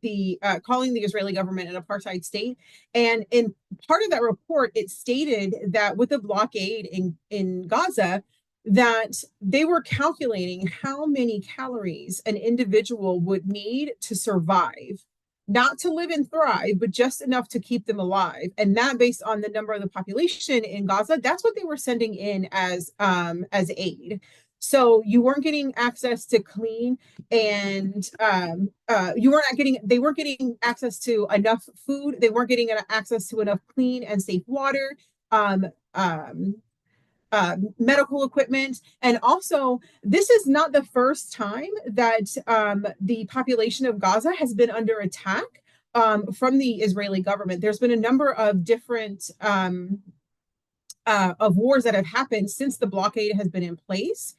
the Israeli government an apartheid state. And in part of that report, it stated that with the blockade in Gaza, that they were calculating how many calories an individual would need to survive, not to live and thrive, but just enough to keep them alive. And that, based on the number of the population in Gaza, that's what they were sending in as aid. So you weren't getting access to clean, and they weren't getting access to enough food. They weren't getting access to enough clean and safe water, medical equipment. And also, this is not the first time that the population of Gaza has been under attack from the Israeli government. There's been a number of different of wars that have happened since the blockade has been in place.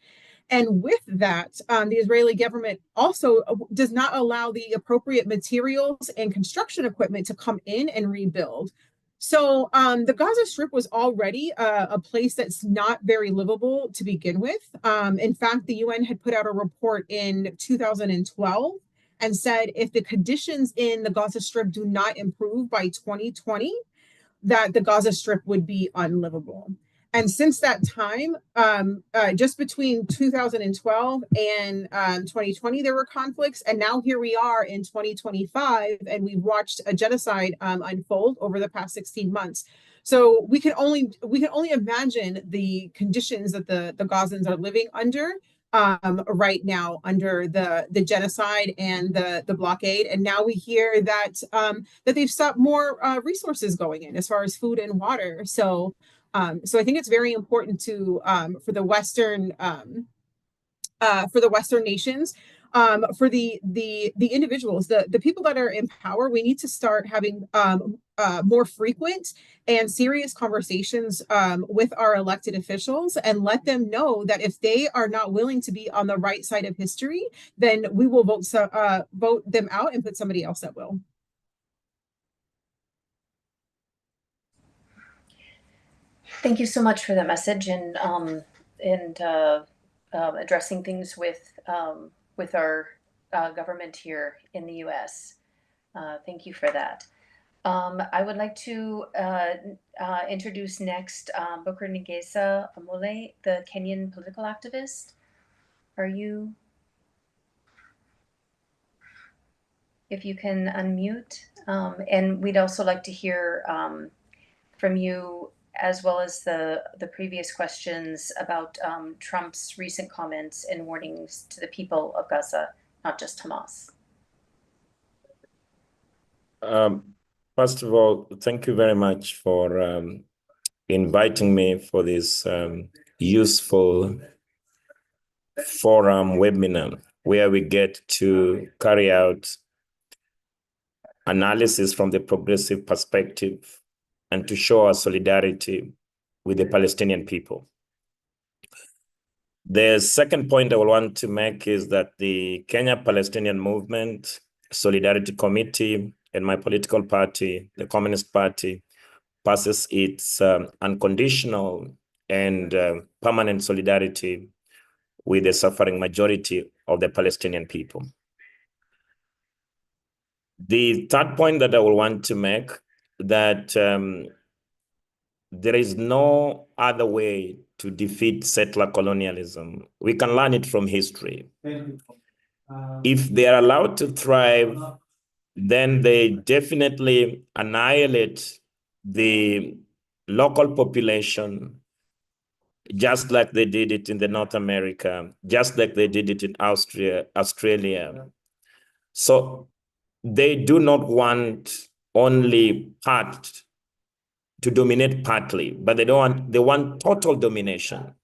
And with that, the Israeli government also does not allow the appropriate materials and construction equipment to come in and rebuild. So the Gaza Strip was already a place that's not very livable to begin with. In fact, the UN had put out a report in 2012 and said if the conditions in the Gaza Strip do not improve by 2020, that the Gaza Strip would be unlivable. And since that time, just between 2012 and 2020, there were conflicts. And now here we are in 2025, and we've watched a genocide unfold over the past 16 months. So we can only imagine the conditions that the Gazans are living under right now under the genocide and the blockade. And now we hear that that they've stopped more resources going in as far as food and water. So I think it's very important to for the Western nations, for the individuals, the people that are in power. We need to start having more frequent and serious conversations with our elected officials, and let them know that if they are not willing to be on the right side of history, then we will vote them out and put somebody else that will.
Thank you so much for that message, and addressing things with our government here in the U.S. Thank you for that. I would like to introduce next Booker Ngesa Amole, the Kenyan political activist. If you can unmute, and we'd also like to hear from you, as well as the previous questions about Trump's recent comments and warnings to the people of Gaza, not just Hamas.
First of all, thank you very much for inviting me for this useful forum webinar, where we get to carry out analysis from the progressive perspective and to show our solidarity with the Palestinian people. The second point I will want to make is that the Kenya Palestinian Movement Solidarity Committee and my political party, the Communist Party, passes its unconditional and permanent solidarity with the suffering majority of the Palestinian people. The third point that I will want to make, that there is no other way to defeat settler colonialism. We can learn it from history. If they are allowed to thrive, then they definitely annihilate the local population, just like they did it in the North America, just like they did it in Australia. So they do not want only part to dominate partly, but they want total domination.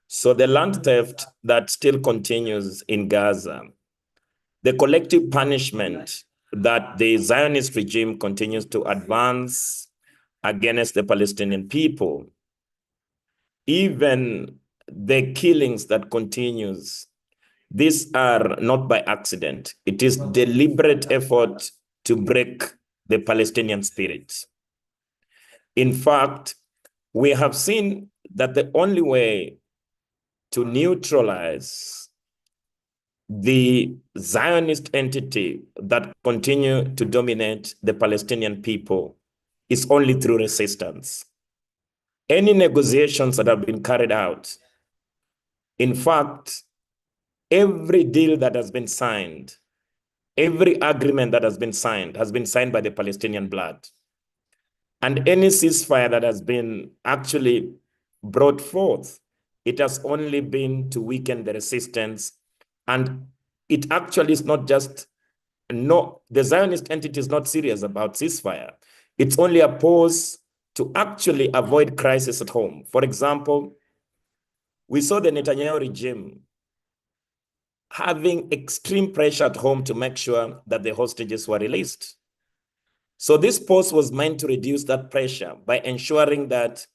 So the land theft that still continues in Gaza, the collective punishment that the Zionist regime continues to advance against the Palestinian people, even the killings that continues, these are not by accident. It is deliberate effort to break the Palestinian spirit. In fact, we have seen that the only way to neutralize the Zionist entity that continue to dominate the Palestinian people is only through resistance. Any negotiations that have been carried out, in fact, every deal that has been signed, every agreement that has been signed by the Palestinian blood. And any ceasefire that has been actually brought forth, it has only been to weaken the resistance. And it actually is not just, no, the Zionist entity is not serious about ceasefire. It's only a pause to actually avoid crisis at home. For example, we saw the Netanyahu regime having extreme pressure at home to make sure that the hostages were released. So this pause was meant to reduce that pressure by ensuring that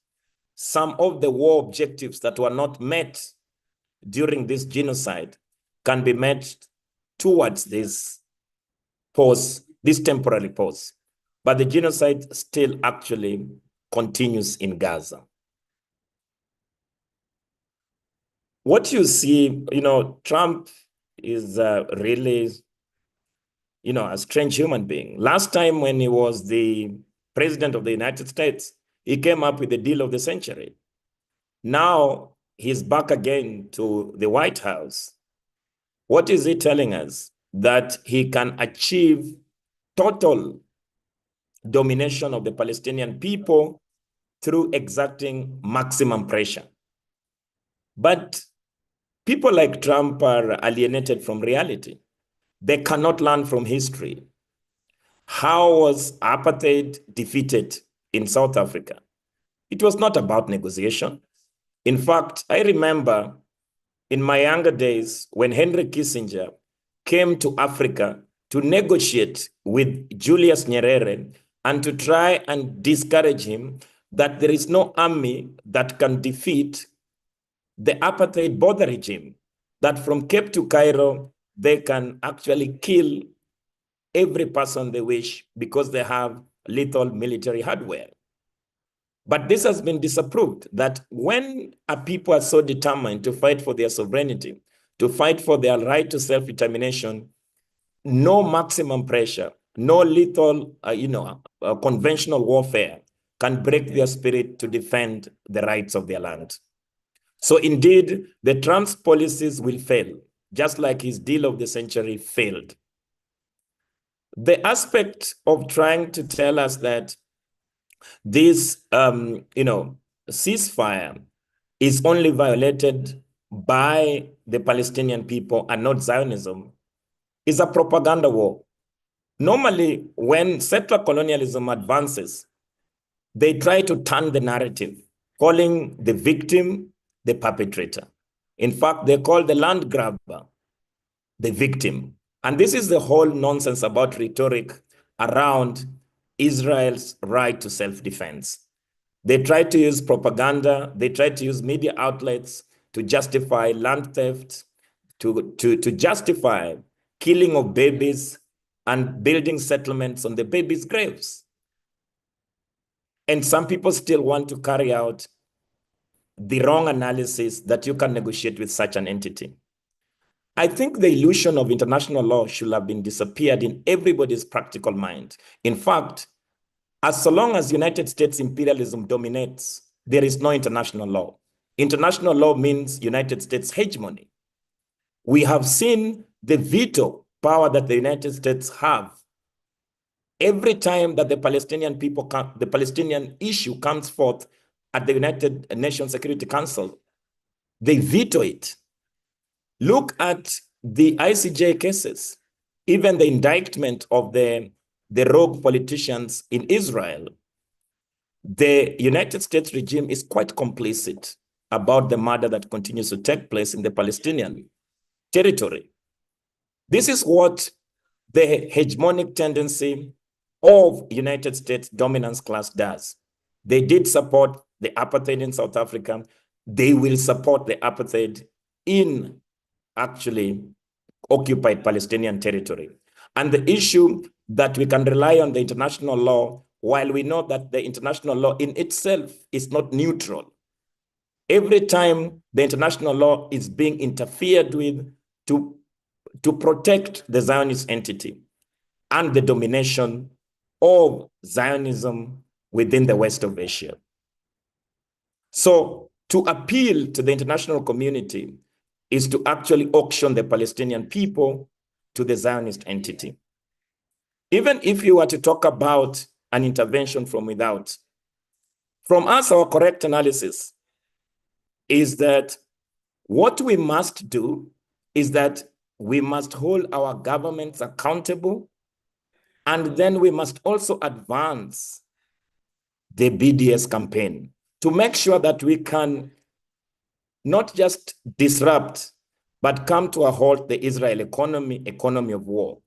some of the war objectives that were not met during this genocide can be met towards this pause, this temporary pause. But the genocide still actually continues in Gaza. What you see, Trump is really, a strange human being. Last time when he was the president of the United States, he came up with the deal of the century. Now he's back again to the White House. What is he telling us? That he can achieve total domination of the Palestinian people through exerting maximum pressure. But people like Trump are alienated from reality. They cannot learn from history. How was apartheid defeated in South Africa? It was not about negotiation. In fact, I remember in my younger days when Henry Kissinger came to Africa to negotiate with Julius Nyerere and to try and discourage him that there is no army that can defeat the apartheid border regime, that from Cape to Cairo, they can actually kill every person they wish because they have lethal military hardware. But this has been disapproved, that when a people are so determined to fight for their sovereignty, to fight for their right to self-determination, no maximum pressure, no lethal, conventional warfare can break their spirit to defend the rights of their land. So indeed, the Trump's policies will fail, just like his deal of the century failed. The aspect of trying to tell us that this, ceasefire is only violated by the Palestinian people and not Zionism is a propaganda war. Normally, when settler colonialism advances, they try to turn the narrative, calling the victim the perpetrator. In fact, they call the land grabber the victim. And this is the whole nonsense about rhetoric around Israel's right to self-defense. They try to use propaganda, they try to use media outlets to justify land theft, to justify killing of babies and building settlements on the babies' graves. And some people still want to carry out the wrong analysis that you can negotiate with such an entity. I think the illusion of international law should have been disappeared in everybody's practical mind. In fact, as so long as United States imperialism dominates, there is no international law. International law means United States hegemony. We have seen the veto power that the United States have. Every time that the Palestinian people the Palestinian issue comes forth at the United Nations Security Council, they veto it. Look at the ICJ cases, even the indictment of the rogue politicians in Israel. The United States regime is quite complicit about the murder that continues to take place in the Palestinian territory. This is what the hegemonic tendency of United States dominance class does. They did support the apartheid in South Africa. They will support the apartheid in actually occupied Palestinian territory. And the issue that we can rely on the international law, while we know that the international law in itself is not neutral, every time the international law is being interfered with to protect the Zionist entity and the domination of Zionism within the West of Asia. So to appeal to the international community is to actually auction the Palestinian people to the Zionist entity. Even if you were to talk about an intervention from without, from us, our correct analysis is that what we must do is that we must hold our governments accountable, and then we must also advance the BDS campaign to make sure that we can not just disrupt, but come to a halt the Israel economy of war.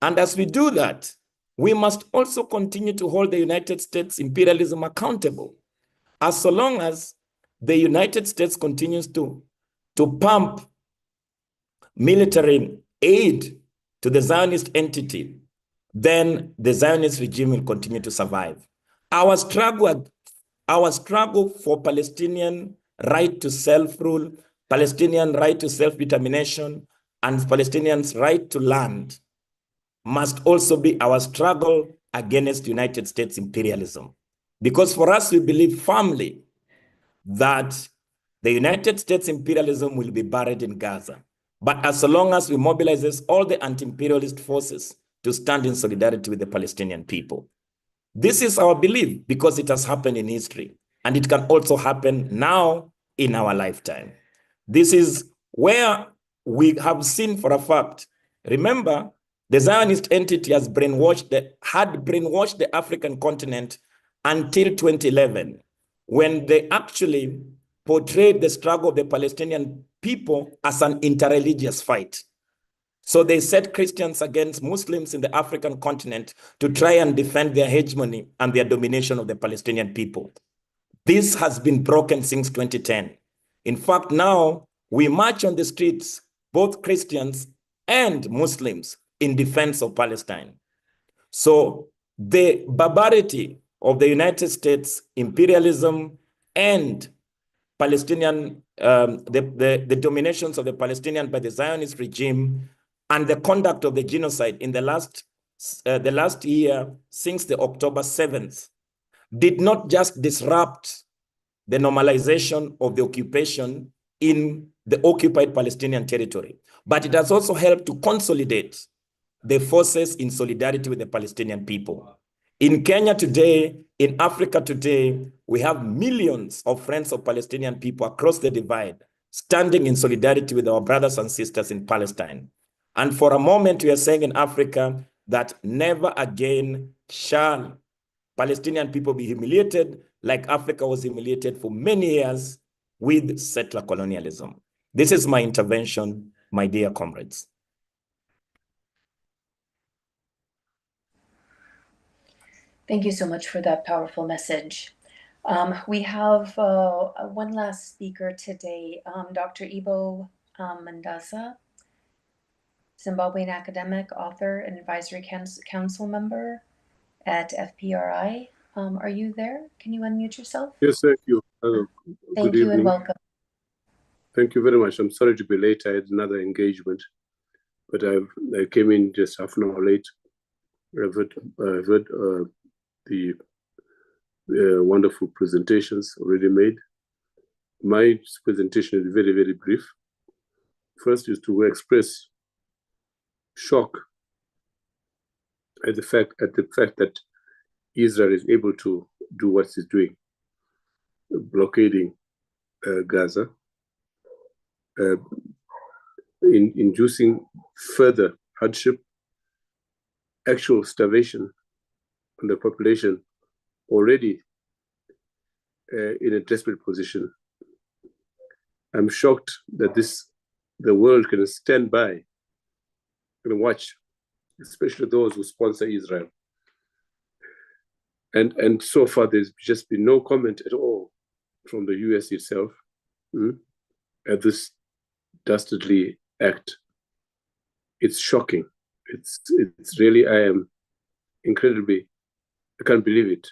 And as we do that, we must also continue to hold the United States imperialism accountable. As so long as the United States continues to pump military aid to the Zionist entity, then the Zionist regime will continue to survive. Our struggle for Palestinian right to self-rule, Palestinian right to self-determination, and Palestinians' right to land must also be our struggle against United States imperialism. Because for us, we believe firmly that The United States imperialism will be buried in Gaza. But as long as we mobilize all the anti-imperialist forces to stand in solidarity with the Palestinian people. This is our belief because it has happened in history, and it can also happen now in our lifetime. This is where we have seen for a fact. Remember, the Zionist entity had brainwashed the African continent until 2011, when they actually portrayed the struggle of the Palestinian people as an interreligious fight. So they set Christians against Muslims in the African continent to try and defend their hegemony and their domination of the Palestinian people. This has been broken since 2010. In fact, now we march on the streets, both Christians and Muslims, in defense of Palestine. So the barbarity of the United States imperialism and Palestinian, the dominations of the Palestinian by the Zionist regime and the conduct of the genocide in the last year since the October 7th did not just disrupt the normalization of the occupation in the occupied Palestinian territory, but it has also helped to consolidate the forces in solidarity with the Palestinian people. In Kenya today, in Africa today, we have millions of friends of Palestinian people across the divide, standing in solidarity with our brothers and sisters in Palestine. And for a moment, we are saying in Africa that never again shall Palestinian people be humiliated like Africa was humiliated for many years with settler colonialism. This is my intervention, my dear comrades.
Thank you so much for that powerful message. We have one last speaker today, Dr. Ibo Mandaza, Zimbabwean academic, author, and advisory council member at FPRI. Are you there? Can you unmute yourself?
Yes, thank you. Hello.
Thank
Good
you
evening.
and welcome.
Thank you very much. I'm sorry to be late. I had another engagement, but I came in just half an hour late. I've heard the wonderful presentations already made. My presentation is very, very brief. First is to express shock at the fact that Israel is able to do what it's doing, blockading Gaza, inducing further hardship, actual starvation on the population already in a desperate position. I'm shocked that the world can stand by and watch, especially those who sponsor Israel. And so far, there's just been no comment at all from the US itself at this dastardly act. It's shocking. It's really, I am incredibly, I can't believe it.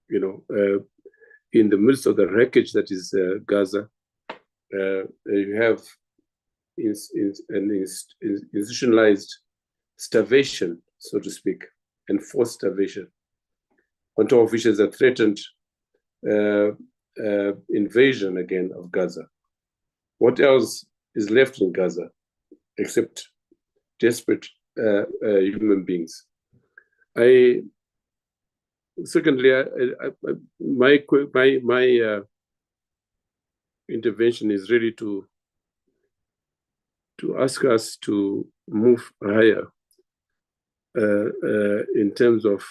You know, in the midst of the wreckage that is Gaza, you have an institutionalized starvation, so to speak, and forced starvation, on top of which is a threatened invasion again of Gaza. What else is left in Gaza except desperate human beings? Secondly, my intervention is really to ask us to move higher in terms of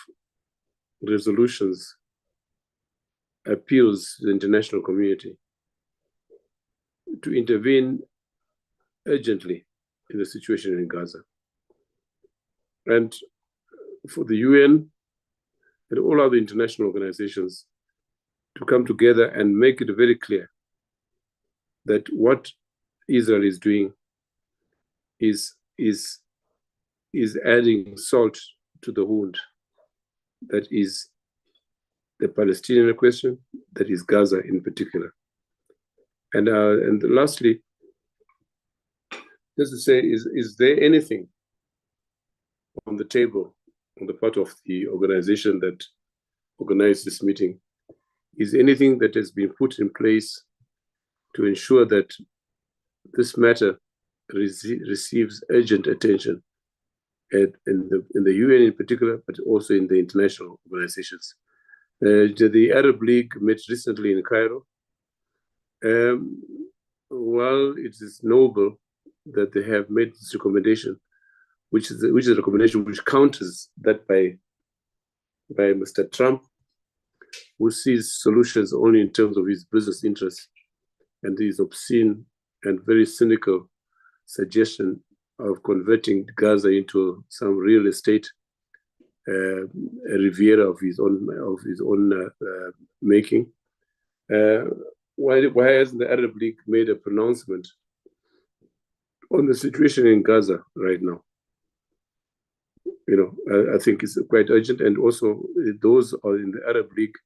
resolutions, appeals to the international community to intervene urgently in the situation in Gaza. And for the UN and all other international organizations to come together and make it very clear that what Israel is doing is adding salt to the wound that is the Palestinian question, that is Gaza in particular. And lastly, just to say, is there anything on the table on the part of the organization that organized this meeting? Is anything that has been put in place to ensure that this matter receives urgent attention in the UN in particular, but also in the international organizations. The Arab League met recently in Cairo. While it is noble that they have made this recommendation, which is a recommendation which counters that by Mr. Trump, who sees solutions only in terms of his business interests, and his obscene and very cynical suggestion of converting Gaza into some real estate, a Riviera of his own making. Why hasn't the Arab League made a pronouncement on the situation in Gaza right now? I think it's quite urgent, and also those are in the Arab League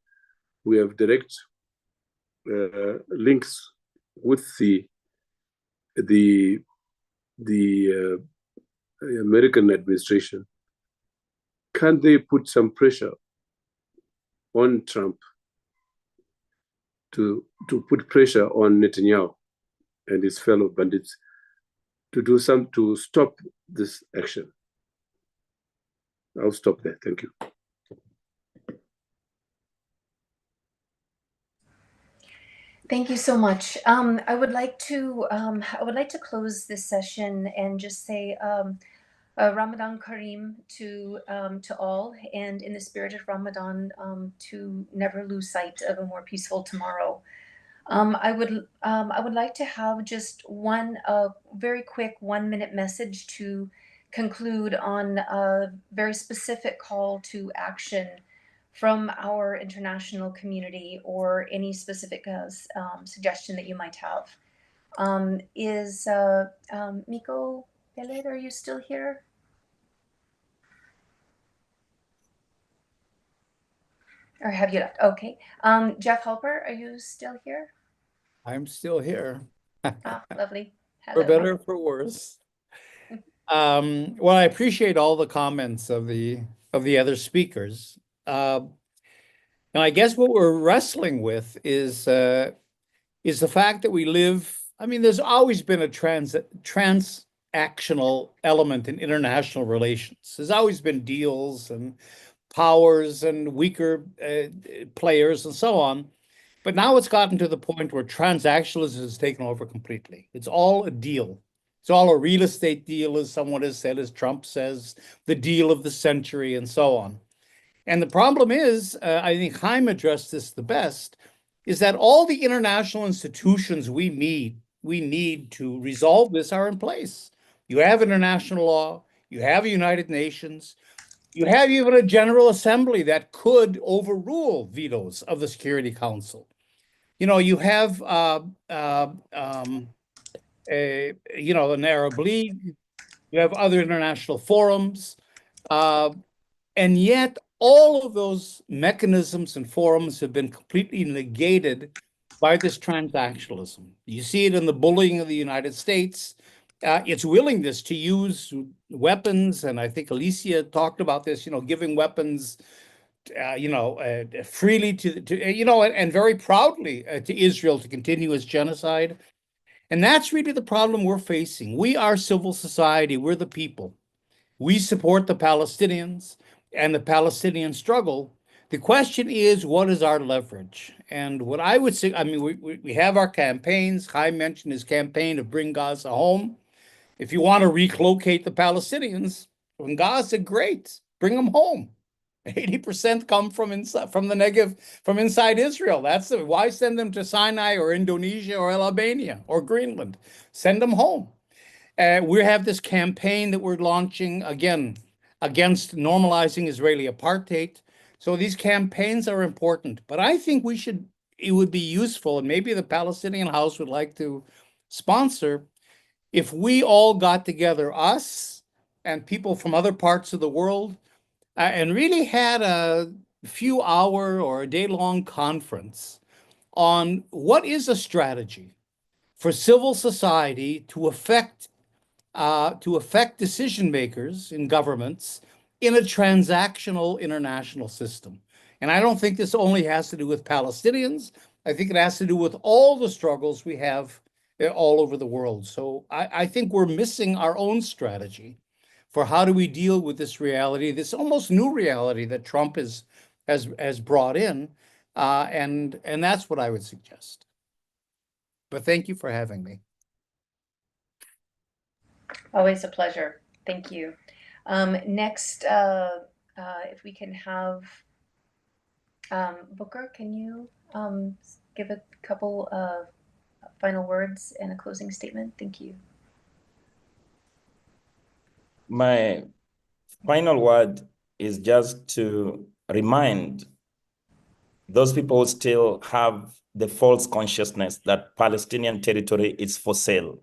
who have direct links with the American administration. Can they put some pressure on Trump to put pressure on Netanyahu and his fellow bandits to stop this action? I'll stop there. Thank you.
Thank you so much. I would like to close this session and just say Ramadan Kareem to all, and in the spirit of Ramadan, to never lose sight of a more peaceful tomorrow. I would like to have just one very quick 1-minute message to conclude on a very specific call to action from our international community, or any specific suggestion that you might have. Is Miko Beled, are you still here? Or have you left? Okay. Jeff Halper, are you still here?
I'm still here.
Lovely.
For better or for worse. Well, I appreciate all the comments of the other speakers. Now, I guess what we're wrestling with is the fact that we live. I mean, there's always been a transactional element in international relations. There's always been deals and powers and weaker players and so on. But now it's gotten to the point where transactionalism has taken over completely. It's all a deal. It's all a real estate deal, as someone has said, as Trump says, the deal of the century, and so on. And the problem is, I think Chaim addressed this the best, is that all the international institutions we need to resolve this are in place. You have international law, you have a United Nations, you have even a General Assembly that could overrule vetoes of the Security Council. You have an Arab League, you have other international forums, and yet all of those mechanisms and forums have been completely negated by this transactionalism. You see it in the bullying of the United States, its willingness to use weapons, and I think Alicia talked about this, giving weapons freely and very proudly to Israel to continue its genocide. And that's really the problem we're facing. We are civil society. We're the people. We support the Palestinians and the Palestinian struggle. The question is, what is our leverage? And what I would say, I mean, we have our campaigns. Chaim mentioned his campaign to bring Gaza home. If you want to relocate the Palestinians from Gaza, great, bring them home. 80% come from inside, from the Negev, from inside Israel. Why send them to Sinai or Indonesia or Albania or Greenland? Send them home. We have this campaign that we're launching again against normalizing Israeli apartheid. So these campaigns are important, but I think it would be useful, and maybe the Palestinian House would like to sponsor, if we all got together, us and people from other parts of the world, and really had a few hour or a day-long conference on what is a strategy for civil society to affect decision makers in governments in a transactional international system. And I don't think this only has to do with Palestinians. I think it has to do with all the struggles we have all over the world. So I think we're missing our own strategy for how do we deal with this reality, this almost new reality that Trump has brought in, and that's what I would suggest. But thank you for having me.
Always a pleasure. Thank you. Next, if we can have Booker, can you give a couple of final words and a closing statement? Thank you.
My final word is just to remind those people who still have the false consciousness that Palestinian territory is for sale,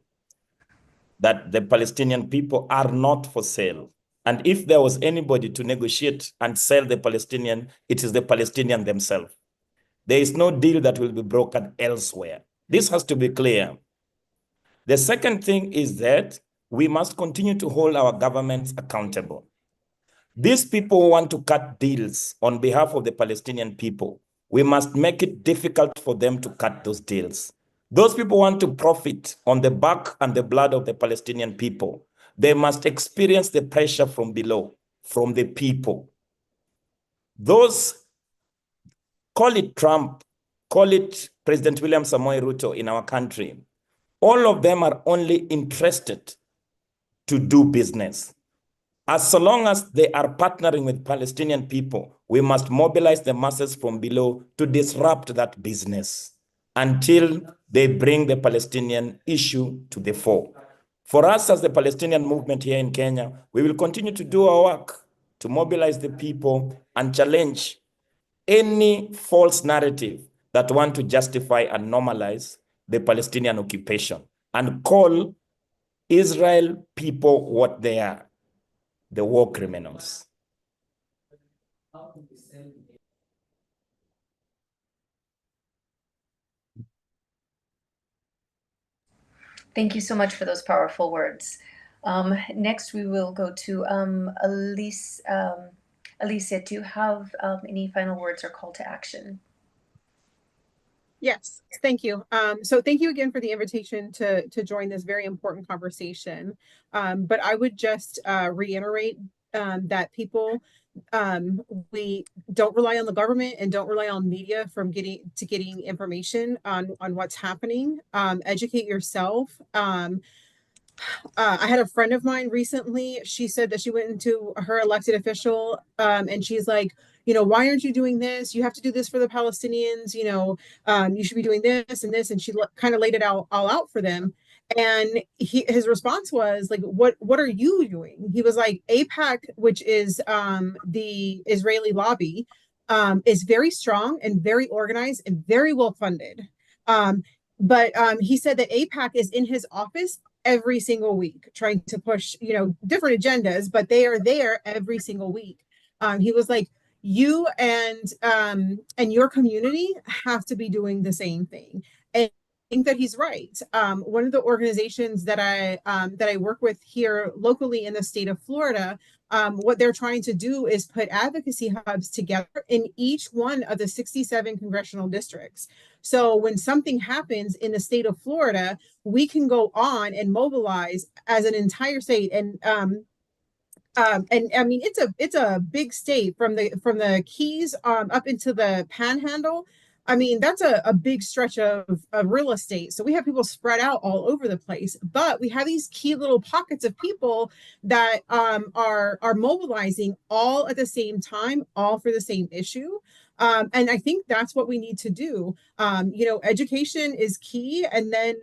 that the Palestinian people are not for sale. And if there was anybody to negotiate and sell the Palestinian, it is the Palestinian themselves. There is no deal that will be brokered elsewhere. This has to be clear. The second thing is that we must continue to hold our governments accountable. These people want to cut deals on behalf of the Palestinian people. We must make it difficult for them to cut those deals. Those people want to profit on the back and the blood of the Palestinian people. They must experience the pressure from below, from the people. Those, call it Trump, call it President William Samoei Ruto in our country, all of them are only interested to do business. As so long as they are partnering with Palestinian people, we must mobilize the masses from below to disrupt that business until they bring the Palestinian issue to the fore. For us as the Palestinian movement here in Kenya, we will continue to do our work to mobilize the people and challenge any false narrative that want to justify and normalize the Palestinian occupation and call Israel people what they are, the war criminals.
Thank you so much for those powerful words. Next, we will go to Elise. Alicia, do you have any final words or call to action?
Yes, thank you. So thank you again for the invitation to join this very important conversation. But I would just reiterate that people, we don't rely on the government and don't rely on media from getting information on what's happening. Educate yourself. I had a friend of mine recently. She said that she went into her elected official and she's like, you know, why aren't you doing this? You have to do this for the Palestinians. You know, you should be doing this and this. And she kind of laid it all out for them. And his response was like, what are you doing? He was like, AIPAC, which is the Israeli lobby, is very strong and very organized and very well funded. But he said that AIPAC is in his office every single week trying to push, you know, different agendas, but they are there every single week. He was like, you and your community have to be doing the same thing. And I think that he's right. One of the organizations that I work with here locally in the state of Florida, what they're trying to do is put advocacy hubs together in each one of the 67 congressional districts. So when something happens in the state of Florida, we can go on and mobilize as an entire state. And I mean, it's a big state from the Keys up into the Panhandle. I mean, that's a big stretch of real estate. So we have people spread out all over the place, but we have these key little pockets of people that are mobilizing all at the same time, all for the same issue. And I think that's what we need to do. You know, education is key, and then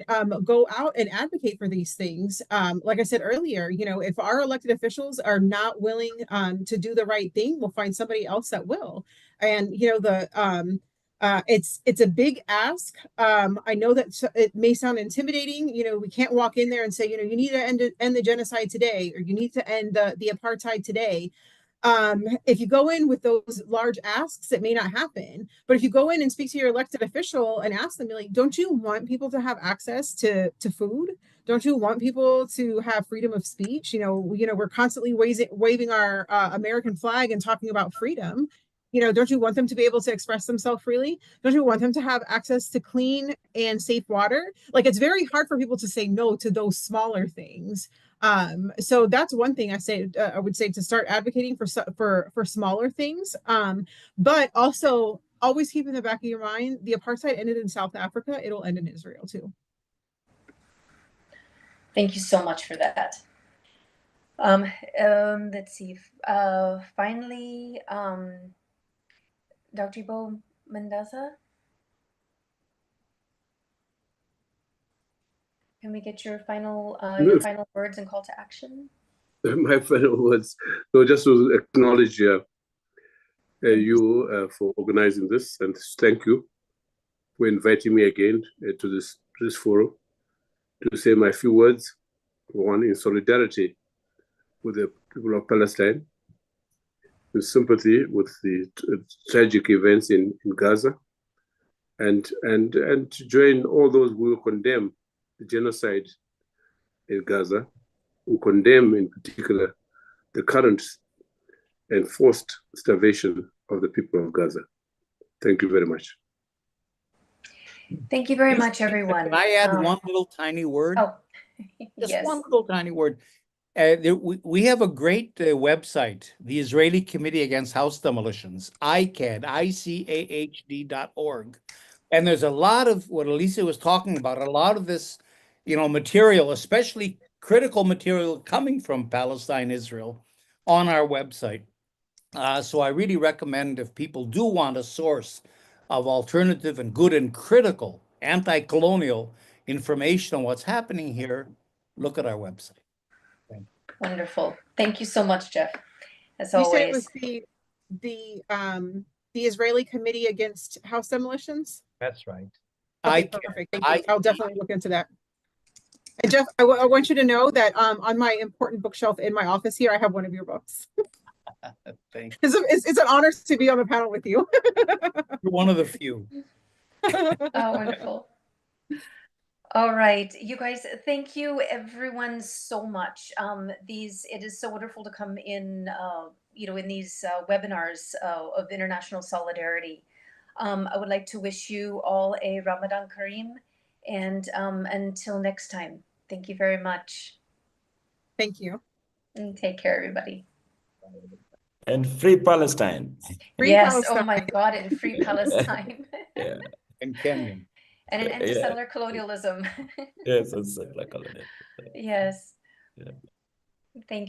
go out and advocate for these things. Like I said earlier, you know, if our elected officials are not willing to do the right thing, we'll find somebody else that will. And, you know, it's a big ask. I know that it may sound intimidating. You know, we can't walk in there and say, you know, you need to end the genocide today, or you need to end the apartheid today. If you go in with those large asks, it may not happen. But if you go in and speak to your elected official and ask them, like, don't you want people to have access to food? Don't you want people to have freedom of speech? You know, we're constantly waving our American flag and talking about freedom. don't you want them to be able to express themselves freely? Don't you want them to have access to clean and safe water? Like, it's very hard for people to say no to those smaller things. So that's one thing I would say, to start advocating for smaller things. But also always keep in the back of your mind, the apartheid ended in South Africa, it'll end in Israel too.
Thank you so much for that. Let's see. Finally, Dr. Ibo Mendoza, can we get your final words and call to action?
My final words, no, just to acknowledge you for organizing this, and thank you for inviting me again to this forum to say my few words. One, in solidarity with the people of Palestine, in sympathy with the tragic events in Gaza, and to join all those who will condemn the genocide in Gaza, who condemn in particular the current and forced starvation of the people of Gaza. Thank you very much.
Thank you very much, everyone.
Can I add one little tiny word?
Oh,
Just
yes.
one little tiny word. We have a great website, the Israeli Committee Against House Demolitions, ICAHD, ICAHD.org. And there's a lot of what Elisa was talking about, a lot of this, material, especially critical material coming from Palestine, Israel, on our website. So I really recommend, if people do want a source of alternative and good and critical anti-colonial information on what's happening here, look at our website.
Wonderful. Thank you so much, Jeff. As
You
always.
said it was the Israeli Committee Against House Demolitions?
That's right.
Okay, perfect. Thank you. I'll definitely look into that. And Jeff, I want you to know that on my important bookshelf in my office here, I have one of your books.
Thank you.
It's an honor to be on the panel with you.
You're one of the few.
Oh, wonderful. All right, you guys, thank you everyone so much. It is so wonderful to come in, in these webinars of international solidarity. I would like to wish you all a Ramadan Kareem, and until next time, thank you very much.
Thank you.
And take care, everybody.
And free Palestine.
Free
yes,
Palestine.
Oh my God, and free Palestine.
Yeah.
And Kenyan.
And an end to settler colonialism.
Yes, it's settler colonialism.
Yes.
Yeah.
Thank you.